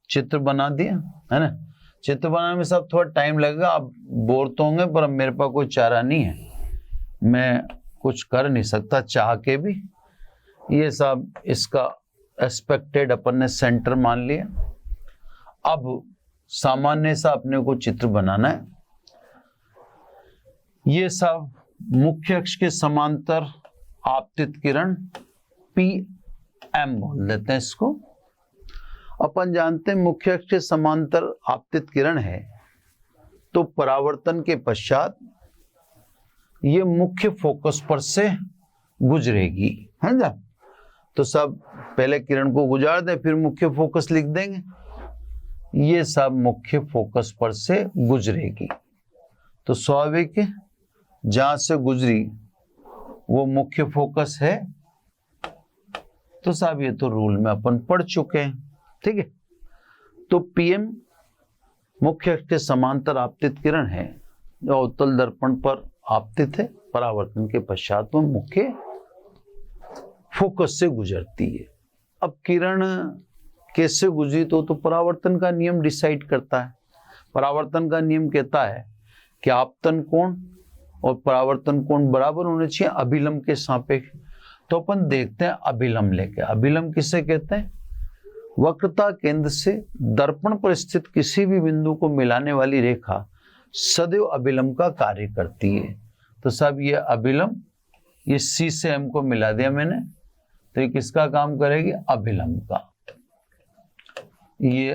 चित्र बना दिया, है ना। चित्र बनाने में सब थोड़ा टाइम लगेगा, आप बोर तो होंगे, पर अब मेरे पास कोई चारा नहीं है, मैं कुछ कर नहीं सकता चाह के भी। ये सब इसका एक्सपेक्टेड अपन ने सेंटर मान लिया। अब सामान्य सा अपने को चित्र बनाना है। ये सब मुख्य अक्ष के समांतर आपतित किरण PM बोल देते हैं इसको। अपन जानते हैं मुख्य अक्ष के समांतर आपतित किरण है तो परावर्तन के पश्चात ये मुख्य फोकस पर से गुजरेगी, है ना। तो सब पहले किरण को गुजार दें फिर मुख्य फोकस लिख देंगे। ये सब मुख्य फोकस पर से गुजरेगी तो स्वाभाविक है जहां से गुजरी वो मुख्य फोकस है। तो साहब ये तो रूल में अपन पढ़ चुके हैं, ठीक है। तो PM मुख्य अक्ष के समांतर आपतित किरण है जो अवतल दर्पण पर आपतित है, परावर्तन के पश्चात वो मुख्य फोकस से गुजरती है। अब किरण कैसे गुजरी तो परावर्तन का नियम डिसाइड करता है। परावर्तन का नियम कहता है कि आपतन कोण और परावर्तन कोण बराबर होने चाहिए अभिलंब के सापेक्ष। तो अपन देखते हैं अभिलंब लेके। अभिलंब किसे कहते हैं? वक्रता केंद्र से दर्पण पर स्थित किसी भी बिंदु को मिलाने वाली रेखा सदैव अभिलंब का कार्य करती है। तो साहब ये अभिलंब, ये C से M को मिला दिया मैंने, तो ये किसका काम करेगी? अभिलंब का। ये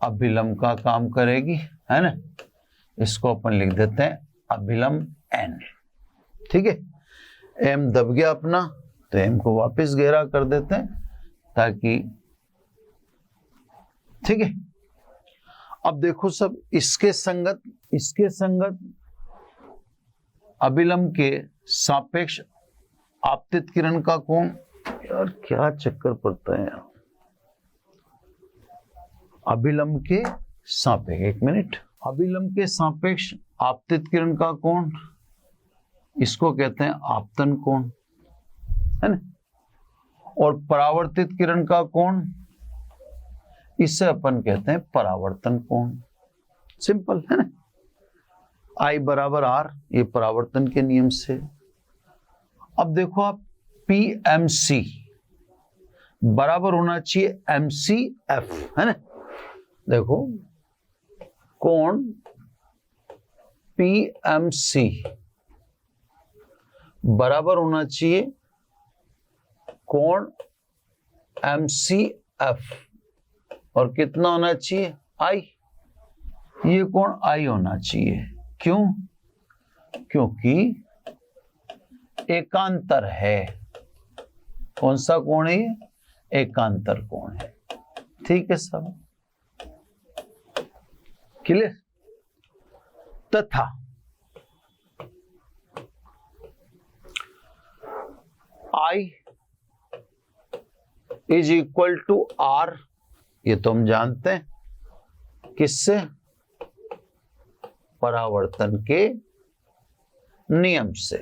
अभिलंब का काम करेगी, है ना। इसको अपन लिख देते हैं अभिलंब N। ठीक है, M दब गया अपना, तो M को वापस गहरा कर देते हैं ताकि, ठीक है। अब देखो सब, इसके संगत अभिलंब के सापेक्ष आपतित किरण का कोण, यार क्या चक्कर पड़ता है यार। अभिलंब के सापेक्ष, एक मिनट, अभिलंब के सापेक्ष आपतित किरण का कोण, इसको कहते हैं आपतन कोण, है ना। और परावर्तित किरण का कोण, इसे अपन कहते हैं परावर्तन कोण। सिंपल है ना। I बराबर R, ये परावर्तन के नियम से। अब देखो आप, PMC बराबर होना चाहिए MCF, है ना। देखो कोण PMC बराबर होना चाहिए कोण MCF, और कितना होना चाहिए? I। ये कोण I होना चाहिए। क्यों? क्योंकि एकांतर है। कौन सा कोण है? एकांतर कोण है। ठीक है सब क्लियर। तथा I is equal to R, ये तो हम जानते हैं, किससे? परावर्तन के नियम से,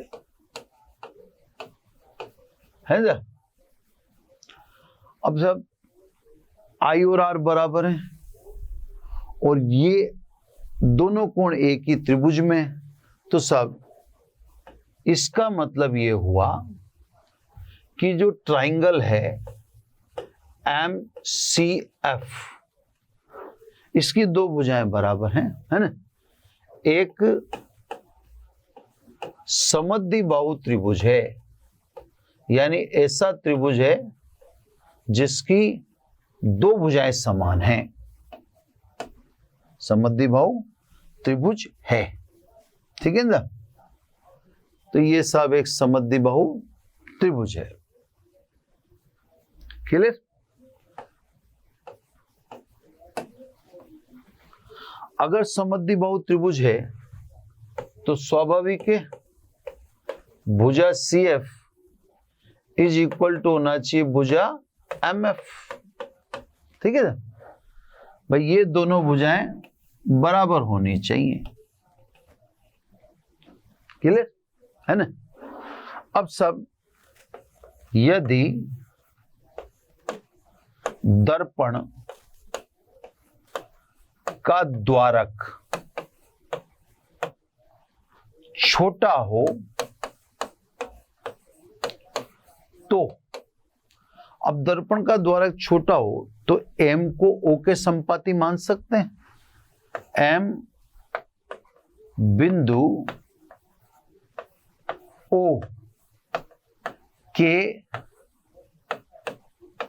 है ना। अब जब I और R बराबर हैं और ये दोनों कोण एक ही त्रिभुज में, तो सब इसका मतलब ये हुआ कि जो ट्राइंगल है MCF, इसकी दो भुजाएं बराबर हैं, है ना। एक समद्विबाहु त्रिभुज है, यानी ऐसा त्रिभुज है जिसकी दो भुजाएं समान हैं, समद्विबाहु त्रिभुज है। ठीक है ना। तो ये सब एक समद्विबाहु त्रिभुज है। क्लियर। अगर समद्विबाहु त्रिभुज है तो स्वाभाविक है भुजा CF इज इक्वल टू होना चाहिए भुजा MF। ठीक है ना भाई, ये दोनों भुजाएं बराबर होनी चाहिए। क्लियर है ना। अब सब, यदि दर्पण का द्वारक छोटा हो तो, अब दर्पण का द्वारक छोटा हो तो M को O के संपाती मान सकते हैं। M बिंदु O के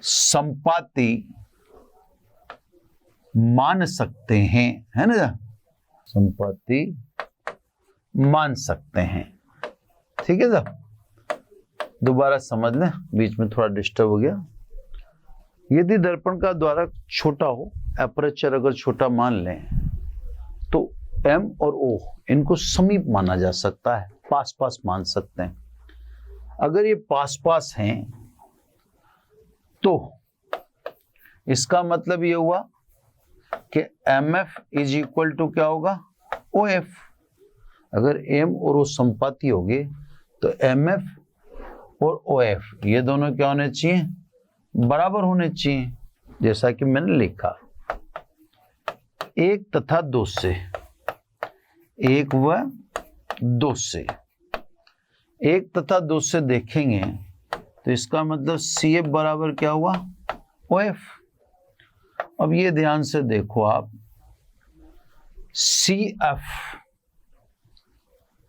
संपाती मान सकते हैं, है ना। संपाती मान सकते हैं। ठीक है साहब, दोबारा समझ लें, बीच में थोड़ा डिस्टर्ब हो गया। यदि दर्पण का द्वारक छोटा हो, एपरेचर अगर छोटा मान लें, तो M और O इनको समीप माना जा सकता है, पास पास मान सकते हैं। अगर ये पास पास हैं तो इसका मतलब ये हुआ कि MF इज इक्वल टू क्या होगा? OF। अगर M और O संपाती होंगे तो MF और OF ये दोनों क्या होने चाहिए, बराबर होने चाहिए। जैसा कि मैंने लिखा 1 तथा 2 से, 1 व 2 से, 1 तथा 2 से देखेंगे तो इसका मतलब CF बराबर क्या हुआ, OF। अब ये ध्यान से देखो आप, CF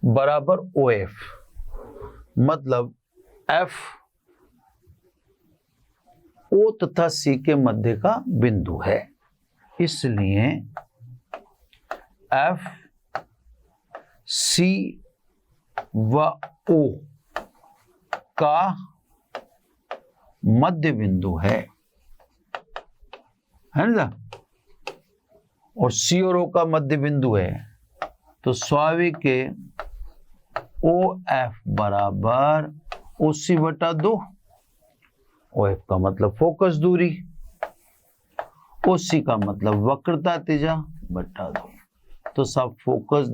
बराबर OF मतलब F O तथा C के मध्य का बिंदु है, इसलिए F C व O का मध्य बिंदु है ना, और C और O का मध्य बिंदु है, तो स्वाभाविक के OF बराबर OC बटा 2। OF का मतलब फोकस दूरी, OC का मतलब वक्रता त्रिज्या बटा 2। तो सब फोकस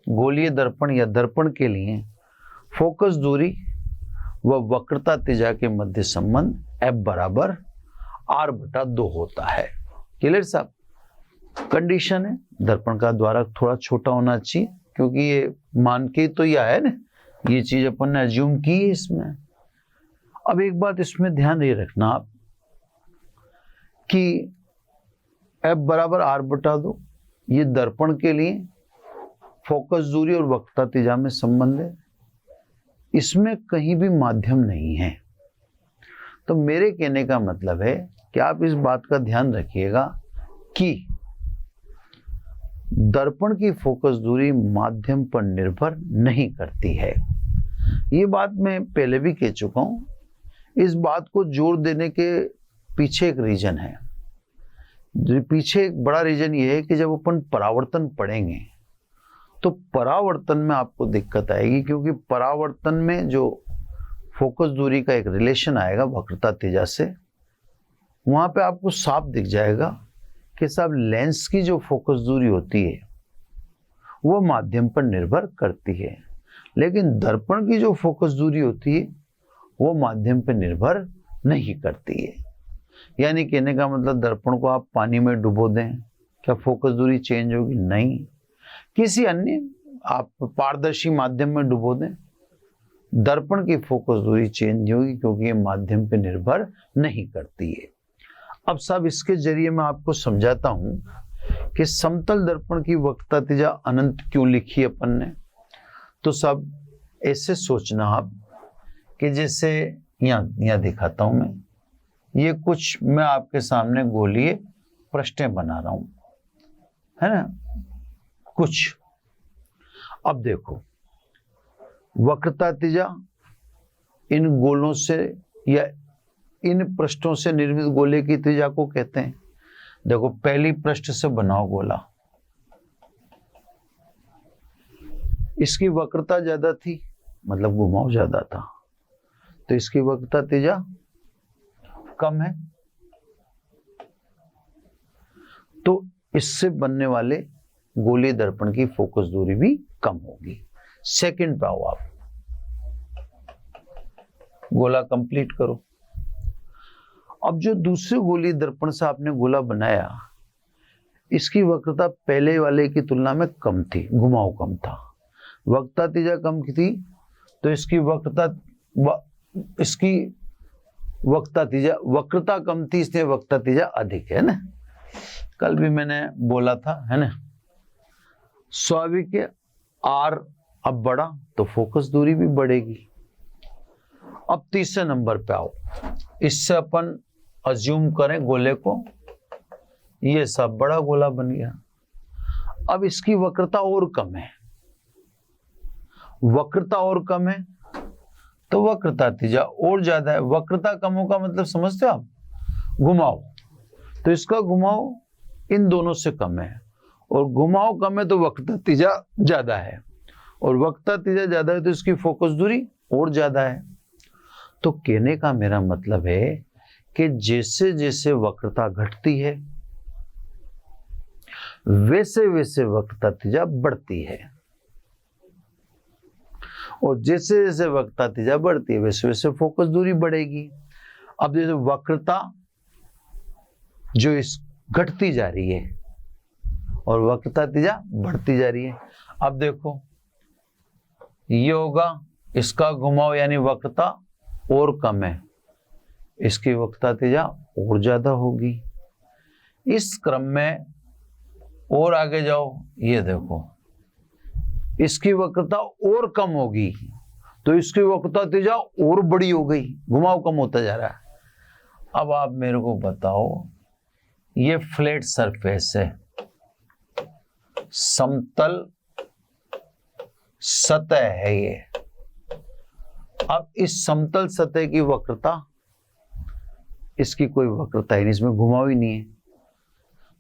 गोलीय दर्पण या दर्पण के लिए फोकस दूरी व वक्रता त्रिज्या के मध्य संबंध F बराबर R बटा 2 होता है। क्लियर साहब? कंडीशन है दर्पण का द्वारक थोड़ा छोटा होना चाहिए, क्योंकि ये मान के तो यह है ना, ये चीज अपन ने अज्यूम की है इसमें। अब एक बात इसमें ध्यान ये रखना आप कि F बराबर R बटा 2 ये दर्पण के लिए फोकस दूरी और वक्रता त्रिज्या में संबंध है, इसमें कहीं भी माध्यम नहीं है। तो मेरे कहने का मतलब है कि आप इस बात का ध्यान रखिएगा कि दर्पण की फोकस दूरी माध्यम पर निर्भर नहीं करती है। ये बात मैं पहले भी कह चुका हूं। इस बात को जोर देने के पीछे एक रीजन है, पीछे एक बड़ा रीजन ये है कि जब अपन परावर्तन पढ़ेंगे तो परावर्तन में आपको दिक्कत आएगी, क्योंकि परावर्तन में जो फोकस दूरी का एक रिलेशन आएगा वक्रता त्रिज्या से, वहां पे आपको साफ दिख जाएगा कि साहब लेंस की जो फोकस दूरी होती है वो माध्यम पर निर्भर करती है, लेकिन दर्पण की जो फोकस दूरी होती है वो माध्यम पर निर्भर नहीं करती है। यानी कहने का मतलब दर्पण को आप पानी में डुबो दें, क्या फोकस दूरी चेंज होगी? नहीं। किसी अन्य आप पारदर्शी माध्यम में डुबो दें, दर्पण की फोकस दूरी चेंज होगी, क्योंकि ये माध्यम पर निर्भर नहीं करती है। अब साहब इसके जरिए मैं आपको समझाता हूं कि समतल दर्पण की वक्रता त्रिज्या अनंत क्यों लिखी अपन ने। तो साहब ऐसे सोचना आप कि जैसे यहाँ दिखाता हूं मैं, ये कुछ मैं आपके सामने गोलीय पृष्ठें बना रहा हूं, है ना कुछ। अब देखो वक्रता त्रिज्या इन गोलों से या इन पृष्ठों से निर्मित गोले की त्रिज्या को कहते हैं। देखो पहली पृष्ठ से बनाओ गोला, इसकी वक्रता ज्यादा थी मतलब घुमाव ज्यादा था, तो इसकी वक्रता त्रिज्या कम है, तो इससे बनने वाले गोलीय दर्पण की फोकस दूरी भी कम होगी। सेकंड पे आओ आप, गोला कंप्लीट करो। अब जो दूसरे गोलीय दर्पण से आपने गोला बनाया, इसकी वक्रता पहले वाले की तुलना में कम थी, घुमाव कम था, वक्रता त्रिज्या कम की थी, तो इसकी वक्रता कम थी, इसलिए वक्रता त्रिज्या अधिक है ना। कल भी मैंने बोला था, है ना, स्वाभाविक R अब बढ़ा तो फोकस दूरी भी बढ़ेगी। अब तीसरे नंबर पे आओ, इससे अपन अज्यूम करें गोले को, ये सब बड़ा गोला बन गया। अब इसकी वक्रता और कम है, वक्रता और कम है तो वक्रता त्रिज्या और ज्यादा है। वक्रता कम होगा मतलब समझते हो आप, घुमाव, तो इसका घुमाव इन दोनों से कम है, और घुमाव कम है तो वक्रता त्रिज्या ज्यादा है, और वक्रता त्रिज्या ज्यादा है तो इसकी फोकस दूरी और ज्यादा है। तो कहने का मेरा मतलब है कि जैसे जैसे वक्रता घटती है वैसे वैसे वक्रता त्रिज्या बढ़ती है, और जैसे जैसे वक्रता त्रिज्या बढ़ती है वैसे वैसे फोकस दूरी बढ़ेगी। अब जैसे वक्रता जो इस घटती जा रही है और वक्रता त्रिज्या बढ़ती जा रही है। अब देखो ये होगा, इसका घुमाव यानी वक्रता और कम है, इसकी वक्रता त्रिज्या और ज्यादा होगी। इस क्रम में और आगे जाओ, ये देखो इसकी वक्रता और कम होगी तो इसकी वक्रता त्रिज्या और बड़ी हो गई, घुमाव कम होता जा रहा है। अब आप मेरे को बताओ, ये फ्लैट सरफेस है, समतल सतह है ये। अब इस समतल सतह की वक्रता, इसकी कोई वक्रता ही नहीं, इसमें घुमाव ही नहीं है।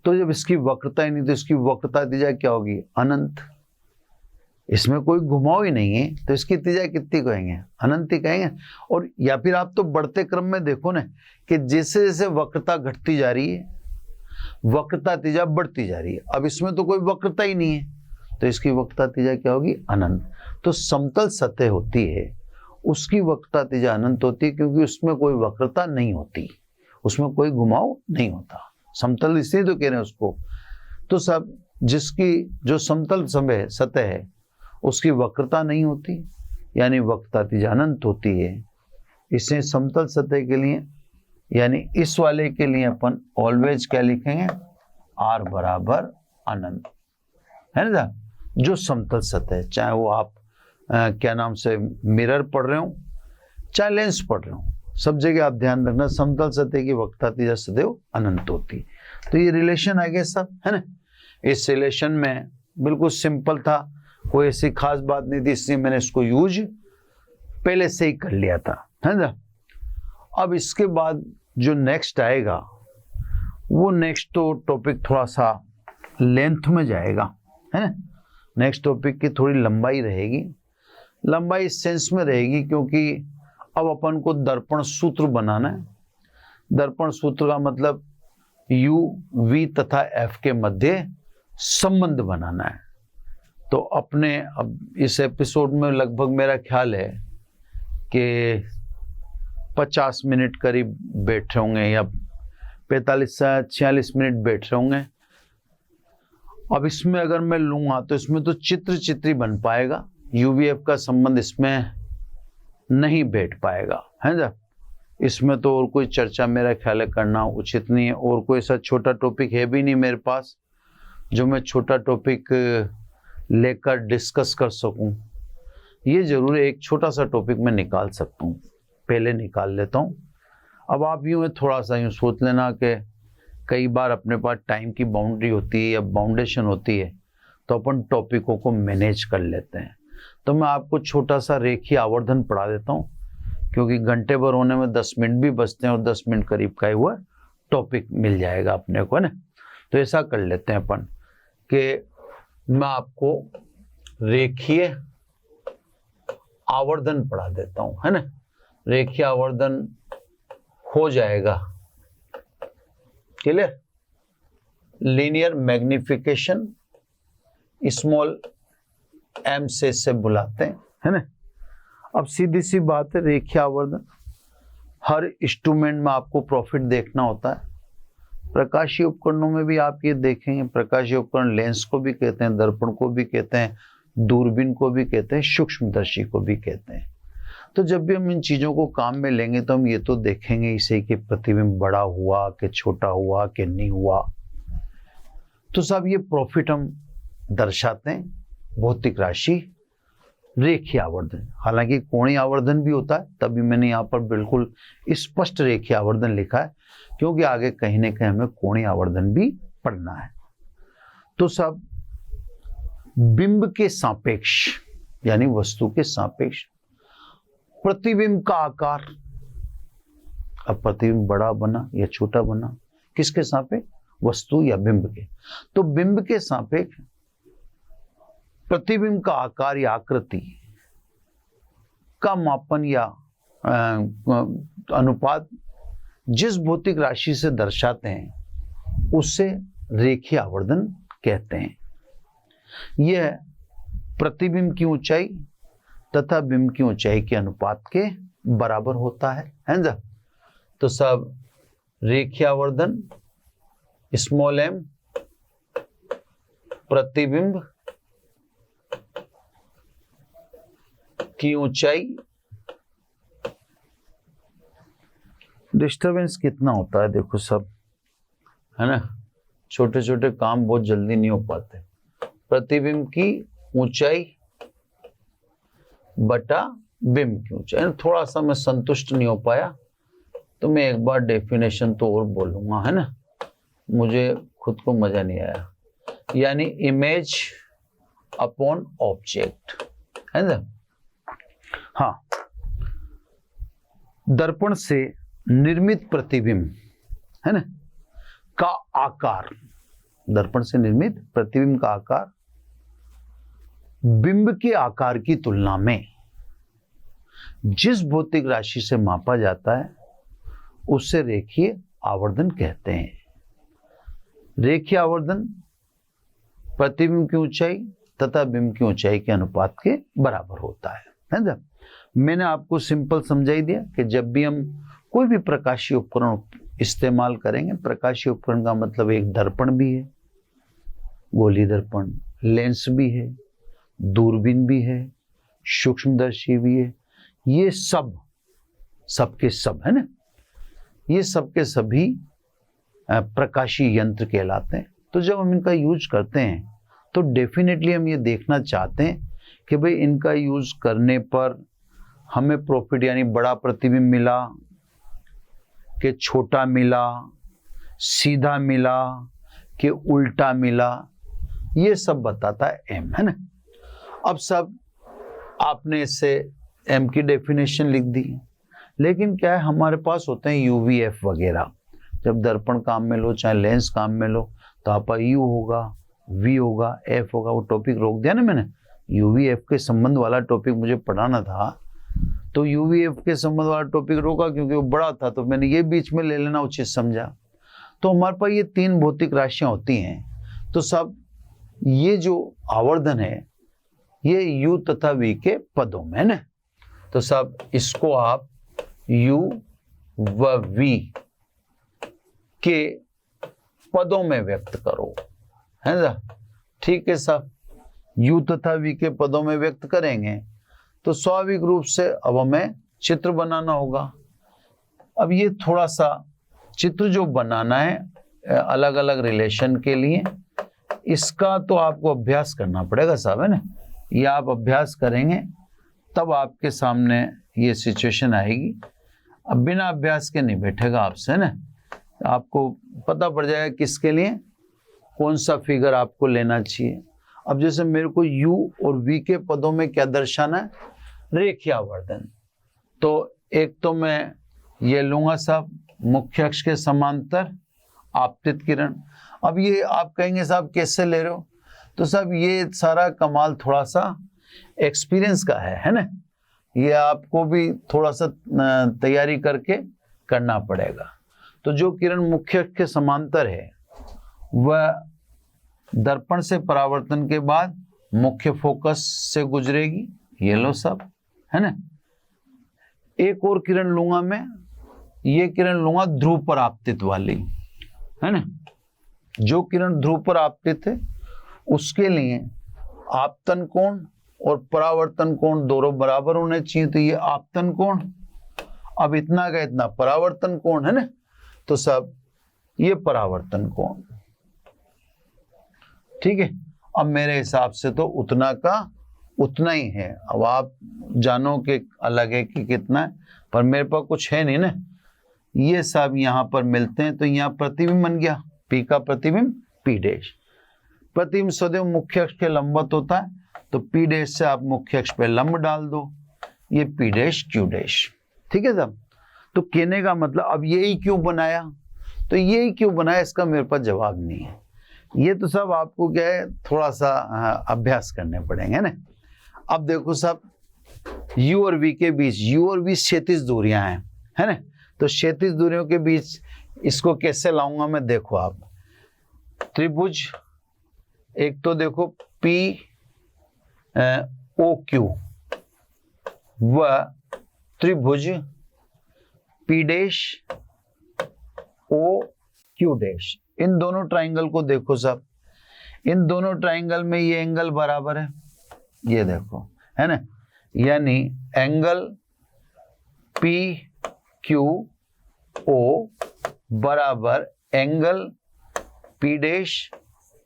तो जब इसकी वक्रता ही नहीं तो इसकी वक्रता त्रिज्या क्या होगी? अनंत। इसमें कोई घुमाव ही नहीं है तो इसकी त्रिज्या कितनी कहेंगे? अनंत ही कहेंगे। और या फिर आप तो बढ़ते क्रम में देखो ना कि जैसे जैसे वक्रता घटती जा रही है वक्रता त्रिज्या बढ़ती जा रही है। अब इसमें तो कोई वक्रता ही नहीं है तो इसकी वक्रता त्रिज्या क्या होगी? अनंत। तो समतल सतह होती है उसकी वक्रता त्रिज्या अनंत होती है क्योंकि उसमें कोई वक्रता नहीं होती, उसमें कोई घुमाव नहीं होता। समतल इसलिए तो कह रहे हैं उसको। तो सब जिसकी जो समतल समय सतह है उसकी वक्रता नहीं होती यानी वक्रता त्रिज्या अनंत होती है। इसे समतल सतह के लिए यानी इस वाले के लिए अपन ऑलवेज क्या लिखेंगे? आर बराबर अनंत, है ना। जो समतल सतह, चाहे वो आप क्या नाम से मिरर पढ़ रहे हो चाहे लेंस पढ़ रहे हो, सब जगह आप ध्यान रखना समतल सतह की वक्रता त्रिज्या सदैव अनंत होती। तो ये रिलेशन आ गया सब, है ना। इस रिलेशन में बिल्कुल सिंपल था, कोई ऐसी खास बात नहीं थी, इसलिए मैंने इसको यूज पहले से ही कर लिया था, है ना। अब इसके बाद जो नेक्स्ट आएगा वो नेक्स्ट तो टॉपिक थोड़ा सा लेंथ में जाएगा, है ना। नेक्स्ट टॉपिक की थोड़ी लंबाई रहेगी, लंबाई इस सेंस में रहेगी क्योंकि अब अपन को दर्पण सूत्र बनाना है। दर्पण सूत्र का मतलब u, v तथा f के मध्य संबंध बनाना है। तो अपने अब इस एपिसोड में लगभग मेरा ख्याल है कि 50 मिनट करीब बैठे होंगे या 45 से 46 मिनट बैठ रहे होंगे। अब इसमें अगर मैं लूंगा तो इसमें तो चित्र ही बन पाएगा, यूवीएफ का संबंध इसमें नहीं बैठ पाएगा, है ना। इसमें तो और कोई चर्चा मेरा ख्याल है करना उचित नहीं है, और कोई ऐसा छोटा टॉपिक है भी नहीं मेरे पास जो मैं छोटा टॉपिक लेकर डिस्कस कर सकूं। ये जरूर एक छोटा सा टॉपिक मैं निकाल सकता हूं, पहले निकाल लेता हूं। अब आप यूं थोड़ा सा यूं सोच लेना कि कई बार अपने पास टाइम की बाउंड्री होती है या बाउंडेशन होती है तो अपन टॉपिकों को मैनेज कर लेते हैं। तो मैं आपको छोटा सा रेखीय आवर्धन पढ़ा देता हूँ क्योंकि घंटे भर होने में 10 मिनट भी बचते हैं और 10 मिनट करीब का हुआ टॉपिक मिल जाएगा अपने को, है ना। तो ऐसा कर लेते हैं अपन कि मैं आपको रेखीय आवर्धन पढ़ा देता हूँ, है ना। रेखीय आवर्धन हो जाएगा clear. Linear magnification small m से इससे बुलाते हैं, है ना। अब सीधी सी बात है, रेखीय आवर्धन हर इंस्ट्रूमेंट में आपको प्रॉफिट देखना होता है। प्रकाशीय उपकरणों में भी आप ये देखेंगे, प्रकाशीय उपकरण लेंस को भी कहते हैं, दर्पण को भी कहते हैं, दूरबीन को भी कहते हैं, सूक्ष्मदर्शी को भी कहते हैं। तो जब भी हम इन चीजों को काम में लेंगे तो हम ये तो देखेंगे इसे कि प्रतिबिंब बड़ा हुआ कि छोटा हुआ कि नहीं हुआ। तो सब ये प्रॉफिट हम दर्शाते हैं भौतिक राशि रेखीय आवर्धन। हालांकि कोणीय आवर्धन भी होता है, तभी मैंने यहाँ पर बिल्कुल स्पष्ट रेखीय आवर्धन लिखा है क्योंकि आगे कहीं ना कहीं हमें कोणीय आवर्धन भी पढ़ना है। तो सब बिंब के सापेक्ष यानी वस्तु के सापेक्ष प्रतिबिंब का आकार, अब प्रतिबिंब बड़ा बना या छोटा बना किसके सापेक्ष? वस्तु या बिंब के। तो बिंब के सापेक्ष प्रतिबिंब का आकार या आकृति का मापन या अनुपात जिस भौतिक राशि से दर्शाते हैं उससे रेखीय आवर्धन कहते हैं। यह प्रतिबिंब की ऊंचाई तथा बिंब की ऊंचाई के अनुपात के बराबर होता है ना। तो सब रेखीय आवर्धन स्मॉल m प्रतिबिंब की ऊंचाई, डिस्टरबेंस कितना होता है देखो सब, है ना, छोटे छोटे काम बहुत जल्दी नहीं हो पाते। प्रतिबिंब की ऊंचाई बटा बिंब की ऊंचाई, थोड़ा सा मैं संतुष्ट नहीं हो पाया तो मैं एक बार डेफिनेशन तो और बोलूंगा, है ना, मुझे खुद को मजा नहीं आया। यानी इमेज अपॉन ऑब्जेक्ट, है ना। हाँ, दर्पण से निर्मित प्रतिबिंब, है ना, का आकार, दर्पण से निर्मित प्रतिबिंब का आकार बिंब के आकार की तुलना में जिस भौतिक राशि से मापा जाता है उससे रेखीय आवर्धन कहते हैं। रेखीय आवर्धन प्रतिबिंब की ऊंचाई तथा बिंब की ऊंचाई के अनुपात के बराबर होता है ना। मैंने आपको सिंपल समझाई दिया कि जब भी हम कोई भी प्रकाशीय उपकरण इस्तेमाल करेंगे, प्रकाशीय उपकरण का मतलब एक दर्पण भी है, गोली दर्पण, लेंस भी है, दूरबीन भी है, सूक्ष्मदर्शी भी है, ये सब सबके सब, है ना, ये सबके सभी प्रकाशीय यंत्र कहलाते हैं। तो जब हम इनका यूज करते हैं तो डेफिनेटली हम ये देखना चाहते हैं कि भाई इनका यूज करने पर हमें प्रॉफिट यानी बड़ा प्रतिबिंब मिला कि छोटा मिला, सीधा मिला कि उल्टा मिला, ये सब बताता है एम, है ना। अब सब आपने इससे एम की डेफिनेशन लिख दी, लेकिन क्या है हमारे पास होते हैं यूवीएफ वगैरह। जब दर्पण काम में लो चाहे लेंस काम में लो तो आपका यू होगा, वी होगा, एफ होगा। वो टॉपिक रोक दिया ना मैंने, यूवीएफ के संबंध वाला टॉपिक मुझे पढ़ाना था तो यूवीएफ के संबंध वाला टॉपिक रोका क्योंकि वो बड़ा था, तो मैंने ये बीच में ले लेना उचित समझा। तो हमारे पास ये तीन भौतिक राशियां होती हैं, तो सब ये जो आवर्धन है ये यू तथा वी के पदों में, है ना। तो सब इसको आप यू व वी के पदों में व्यक्त करो, है ना। ठीक है साहब, यू तथा वी के पदों में व्यक्त करेंगे तो स्वाभाविक रूप से अब हमें चित्र बनाना होगा। अब ये थोड़ा सा चित्र जो बनाना है अलग अलग रिलेशन के लिए, इसका तो आपको अभ्यास करना पड़ेगा साहब, है ना। ये आप अभ्यास करेंगे तब आपके सामने ये सिचुएशन आएगी। अब बिना अभ्यास के नहीं बैठेगा आपसे, है ना। आपको पता पड़ जाएगा किसके लिए कौन सा फिगर आपको लेना चाहिए। अब जैसे मेरे को यू और वी के पदों में क्या दर्शाना है, रेखीय आवर्धन। तो एक तो मैं ये लूंगा साहब मुख्य अक्ष के समांतर आपतित किरण। अब ये आप कहेंगे साहब कैसे ले रहे हो, तो साहब ये सारा कमाल थोड़ा सा एक्सपीरियंस का है ना। ये आपको भी थोड़ा सा तैयारी करके करना पड़ेगा। तो जो किरण मुख्य अक्ष के समांतर है वह दर्पण से परावर्तन के बाद मुख्य फोकस से गुजरेगी, ये लो सब, है ना। एक और किरण लूंगा मैं, ये किरण लूंगा ध्रुव पर आपतित वाली, है ना। जो किरण ध्रुव पर आपतित है उसके लिए आपतन कोण और परावर्तन कोण दोनों बराबर होने चाहिए। तो ये आपतन कोण, अब इतना का इतना परावर्तन कोण, है ना। तो सब ये परावर्तन कोण, ठीक है। अब मेरे हिसाब से तो उतना का उतना ही है। अब आप जानो कि अलग है कि कितना है, पर मेरे पास कुछ है नहीं ना। ये सब यहाँ पर मिलते हैं तो यहाँ प्रतिबिंब बन गया, पी का प्रतिबिंब पी डैश। प्रतिबिंब सदैव मुख्य अक्ष के लंबवत होता है, तो पी डैश से आप मुख्य अक्ष पे लंब डाल दो, ये पी डैश क्यू डैश, ठीक है साहब। तो कहने का मतलब अब यही क्यों बनाया, तो यही क्यों बनाया इसका मेरे पास जवाब नहीं है। ये तो सब आपको क्या है थोड़ा सा अभ्यास करने पड़ेंगे ना। अब देखो साहब u और v के बीच, u और v क्षैतिज दूरियां हैं, है ना। तो क्षैतिज दूरियों के बीच इसको कैसे लाऊंगा मैं, देखो आप त्रिभुज एक तो देखो पी ओ क्यू, व त्रिभुज P dash O Q dash. इन दोनों ट्राइंगल को देखो साहब, इन दोनों ट्राइंगल में ये एंगल बराबर है, ये देखो है ना, यानी एंगल पी क्यू ओ बराबर angle P dash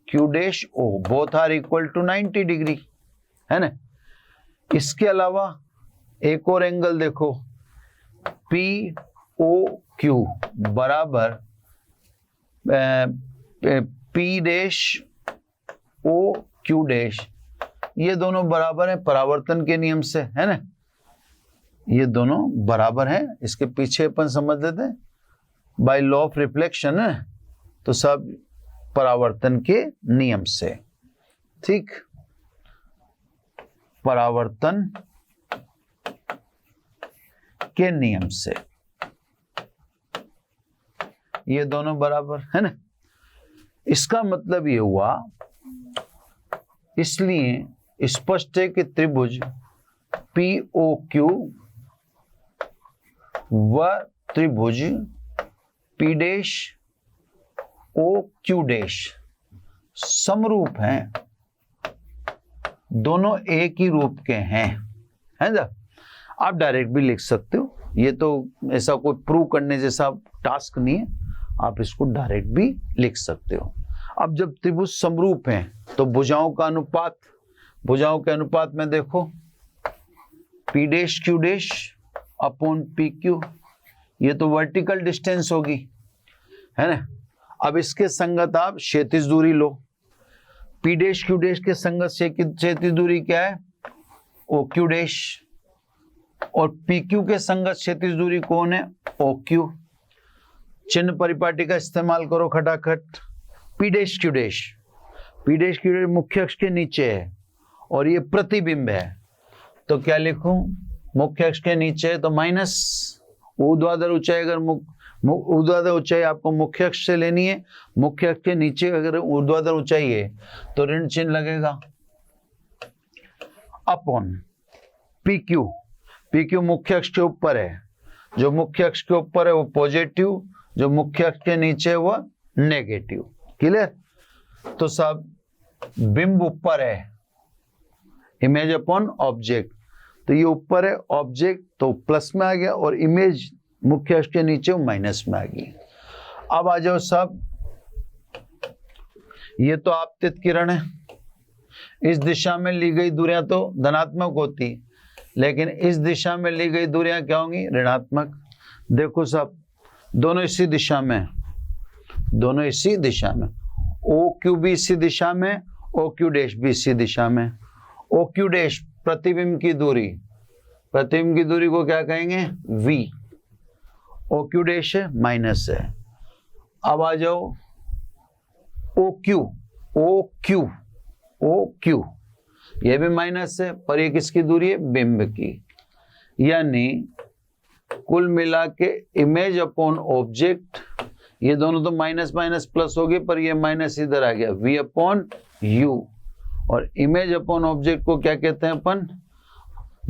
Q dash O, both are equal to 90 degree, है ना। इसके अलावा एक और एंगल देखो, पी ओ क्यू बराबर P dash O Q dash, ये दोनों बराबर है परावर्तन के नियम से, है ना, ये दोनों बराबर हैं। इसके पीछे अपन समझ लेते हैं बाय लॉ ऑफ रिफ्लेक्शन है, तो सब परावर्तन के नियम से, ठीक, परावर्तन के नियम से ये दोनों बराबर है ना। इसका मतलब ये हुआ, इसलिए स्पष्ट है कि त्रिभुज पी ओ क्यू व त्रिभुज P dash O Q dash समरूप हैं, दोनों एक ही रूप के हैं, है ना। आप डायरेक्ट भी लिख सकते हो, ये तो ऐसा कोई प्रूव करने जैसा टास्क नहीं है, आप इसको डायरेक्ट भी लिख सकते हो। अब जब त्रिभुज समरूप हैं तो भुजाओं का अनुपात, भुजाओं के अनुपात में देखो P dash Q dash upon P Q, ये तो वर्टिकल डिस्टेंस होगी, है ना। अब इसके संगत आप क्षैतिज दूरी लो, पी डैश क्यू डैश के संगत क्षैतिज दूरी क्या है, ओ क्यू डैश, और पी क्यू के संगत क्षैतिज दूरी कौन है, ओ क्यू। चिन्ह परिपाटी का इस्तेमाल करो खटाखट, P dash Q dash, P dash Q dash मुख्य अक्ष के नीचे है और ये प्रतिबिंब है, तो क्या लिखूं, मुख्य अक्ष के नीचे है तो माइनस, ऊर्ध्वाधर ऊंचाई, अगर ऊर्ध्वाधर ऊंचाई आपको मुख्य अक्ष से लेनी है, मुख्य अक्ष के नीचे अगर ऊर्ध्वाधर ऊंचाई है तो ऋण चिन्ह लगेगा, upon P Q, P Q मुख्य अक्ष के ऊपर है, जो मुख्य अक्ष के ऊपर है वो पॉजिटिव, जो मुख्य अक्ष के नीचे है वो नेगेटिव, क्लियर। तो सब बिंब ऊपर है, इमेज अपॉन ऑब्जेक्ट, तो ये ऊपर है ऑब्जेक्ट तो प्लस में आ गया, और इमेज मुख्य अक्ष के नीचे माइनस में आ गई। अब आ जाओ सब, ये तो आपतित किरण है, इस दिशा में ली गई दूरियां तो धनात्मक होती, लेकिन इस दिशा में ली गई दूरियां क्या होंगी, ऋणात्मक। देखो सब, दोनों इसी दिशा में, दोनों इसी दिशा में, ओ क्यू भी इसी दिशा में, ओ क्यू डैश भी इसी दिशा में। ओ क्यू डैश प्रतिबिंब की दूरी, प्रतिबिंब की दूरी को क्या कहेंगे, v, ओ क्यू डैश है माइनस है। अब आ जाओ O Q, O Q, O Q, ये भी माइनस है, पर ये किसकी दूरी है, बिंब की, यानी कुल मिला के इमेज अपॉन ऑब्जेक्ट, ये दोनों तो माइनस माइनस प्लस हो गए, पर ये माइनस इधर आ गया, v अपॉन यू, और इमेज अपॉन ऑब्जेक्ट को क्या कहते हैं अपन,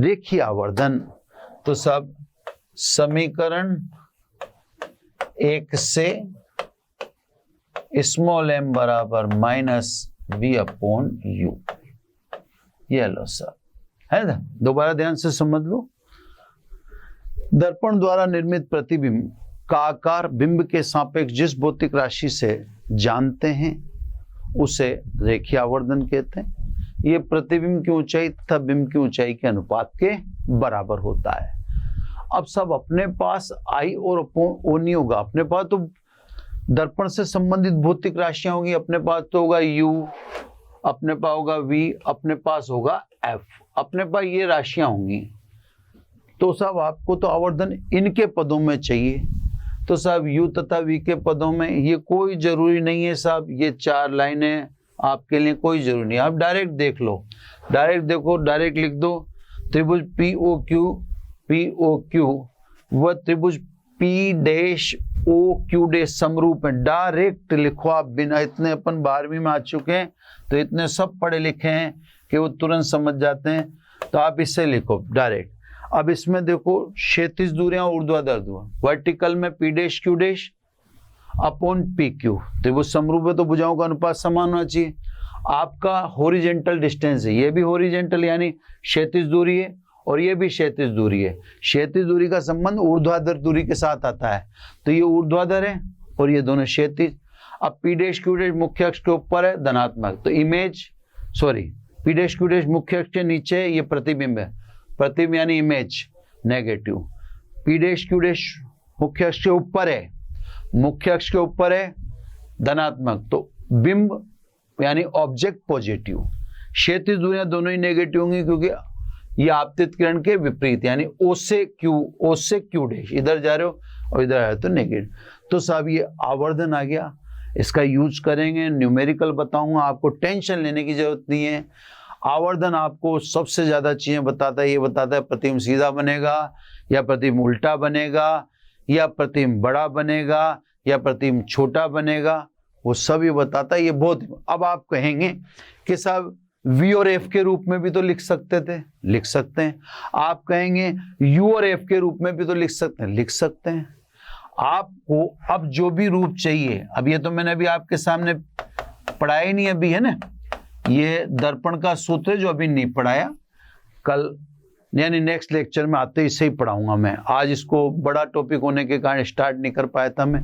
रेखीय आवर्धन। तो सब समीकरण 1 से स्मॉल m बराबर माइनस v अपॉन यू, ये लो सब, है ना। दोबारा ध्यान से समझ लो, दर्पण द्वारा निर्मित प्रतिबिंब का आकार बिंब के सापेक्ष जिस भौतिक राशि से जानते हैं उसे रेखीय आवर्धन कहते हैं। ये प्रतिबिंब की ऊंचाई तथा बिंब की ऊंचाई के अनुपात के बराबर होता है। अब सब अपने पास आई और ओ नहीं होगा, अपने पास तो दर्पण से संबंधित भौतिक राशियां होगी, अपने पास तो होगा u, अपने पास होगा v, अपने पास होगा f, अपने पास ये राशियां होंगी। तो सब आपको तो आवर्धन इनके पदों में चाहिए, तो साहब u तथा v के पदों में, ये कोई जरूरी नहीं है साहब, ये 4 लाइनें आपके लिए कोई जरूरी नहीं, आप डायरेक्ट देख लो, डायरेक्ट देखो, डायरेक्ट लिख दो, त्रिभुज पी ओ क्यू व त्रिभुज P dash O Q dash समरूप है, डायरेक्ट लिखो आप, बिना इतने, अपन 12वीं में आ चुके हैं तो इतने सब पढ़े लिखे हैं कि वो तुरंत समझ जाते हैं, तो आप इससे लिखो डायरेक्ट। अब इसमें देखो क्षैतिज दूरियां ऊर्ध्वाधर दूरियां, वर्टिकल में P dash Q dash upon PQ, तो वो समरूप है तो भुजाओं का अनुपात समान होना चाहिए। आपका हॉरिजेंटल डिस्टेंस है, ये भी हॉरिजेंटल यानी क्षैतिज दूरी है और ये भी क्षैतिज दूरी है। क्षैतिज दूरी का संबंध ऊर्ध्वाधर दूरी के साथ आता है, तो ये ऊर्ध्वाधर है और ये दोनों क्षैतिज। अब P डैश Q डैश मुख्य अक्ष के ऊपर है धनात्मक, तो P डैश Q डैश मुख्य अक्ष के नीचे है, ये प्रतिबिंब है, प्रतिबिंब यानी image negative. P dash Q dash मुख्य अक्ष के ऊपर है, मुख्य अक्ष के ऊपर है धनात्मक, तो बिंब यानी ऑब्जेक्ट पॉजिटिव। क्षैतिज दूरियां दोनों ही नेगेटिव होंगी क्योंकि ये आपतित किरण के विपरीत यानी O से Q डैश, इधर जा रहे हो और इधर आए तो नेगेटिव। तो साहब ये आवर्धन आ गया, इसका यूज करेंगे, न्यूमेरिकल बताऊंगा, आपको टेंशन लेने की जरूरत नहीं है। आवर्धन आपको सबसे ज्यादा चीजें बताता है, ये बताता है प्रतिबिंब सीधा बनेगा या प्रतिबिंब उल्टा बनेगा या प्रतिबिंब बड़ा बनेगा या प्रतिबिंब छोटा बनेगा, वो सब ये बताता है। ये बहुत, अब आप कहेंगे कि साहब V और F के रूप में भी तो लिख सकते थे, लिख सकते हैं। आप कहेंगे U और F के रूप में भी तो लिख सकते हैं, लिख सकते हैं। आपको अब जो भी रूप चाहिए, अब ये तो मैंने अभी आपके सामने पढ़ाया ही नहीं अभी, है ना, ये दर्पण का सूत्र जो अभी नहीं पढ़ाया, कल यानी नेक्स्ट लेक्चर में आते ही सही पढ़ाऊंगा मैं। आज इसको बड़ा टॉपिक होने के कारण स्टार्ट नहीं कर पाया था मैं।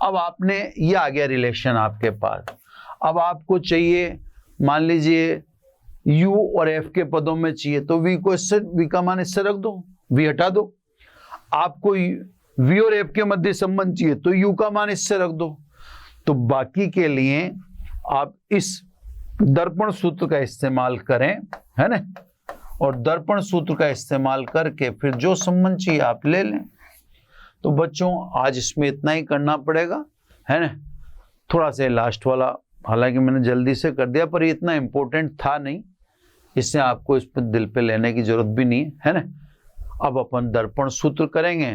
अब आपने ये आ गया रिलेशन आपके पास। अब आपको चाहिए, मान लीजिए U और F के पदों में चाहिए तो V को इससे, V का मान इससे रख दो, V हटा दो। आपको V और F के मध्य संबंध चाहिए तो U का मान इससे रख दो। तो बाकी के लिए आप इस दर्पण सूत्र का इस्तेमाल करें, है ना, और दर्पण सूत्र का इस्तेमाल करके फिर जो संबंध चाहिए आप ले लें। तो बच्चों आज इसमें इतना ही करना पड़ेगा, है ना। थोड़ा सा लास्ट वाला हालांकि मैंने जल्दी से कर दिया, पर ये इतना इम्पोर्टेंट था नहीं, इससे आपको इस पर दिल पे लेने की जरूरत भी नहीं है ना। अब अपन दर्पण सूत्र करेंगे,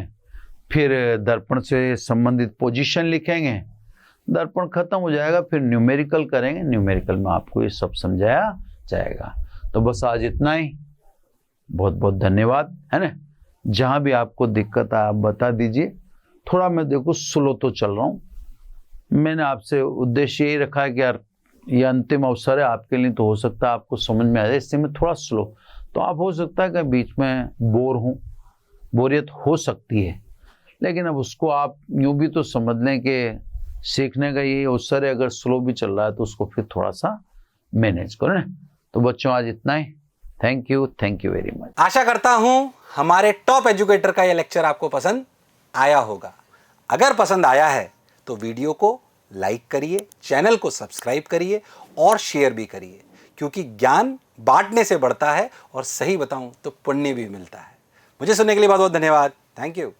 फिर दर्पण से संबंधित पोजीशन लिखेंगे, दर्पण खत्म हो जाएगा, फिर न्यूमेरिकल करेंगे, न्यूमेरिकल में आपको ये सब समझाया जाएगा। तो बस आज इतना ही, बहुत बहुत धन्यवाद, है ना। जहां भी आपको दिक्कत है आप बता दीजिए। थोड़ा मैं देखो स्लो तो चल रहा हूँ, मैंने आपसे उद्देश्य यही रखा है कि यार ये अंतिम अवसर है आपके लिए, तो हो सकता है आपको समझ में आ जाए, इससे मैं थोड़ा स्लो, तो आप हो सकता है कि बीच में बोरियत हो सकती है, लेकिन अब उसको आप यूं भी तो समझ लें कि सीखने का ये अवसर है। अगर स्लो भी चल रहा है तो उसको फिर थोड़ा सा मैनेज करो ना। तो बच्चों आज इतना ही, थैंक यू वेरी मच। आशा करता हूं हमारे टॉप एजुकेटर का यह लेक्चर आपको पसंद आया होगा। अगर पसंद आया है तो वीडियो को लाइक करिए, चैनल को सब्सक्राइब करिए और शेयर भी करिए, क्योंकि ज्ञान बांटने से बढ़ता है और सही बताऊं तो पुण्य भी मिलता है। मुझे सुनने के लिए बहुत बहुत धन्यवाद। Thank you.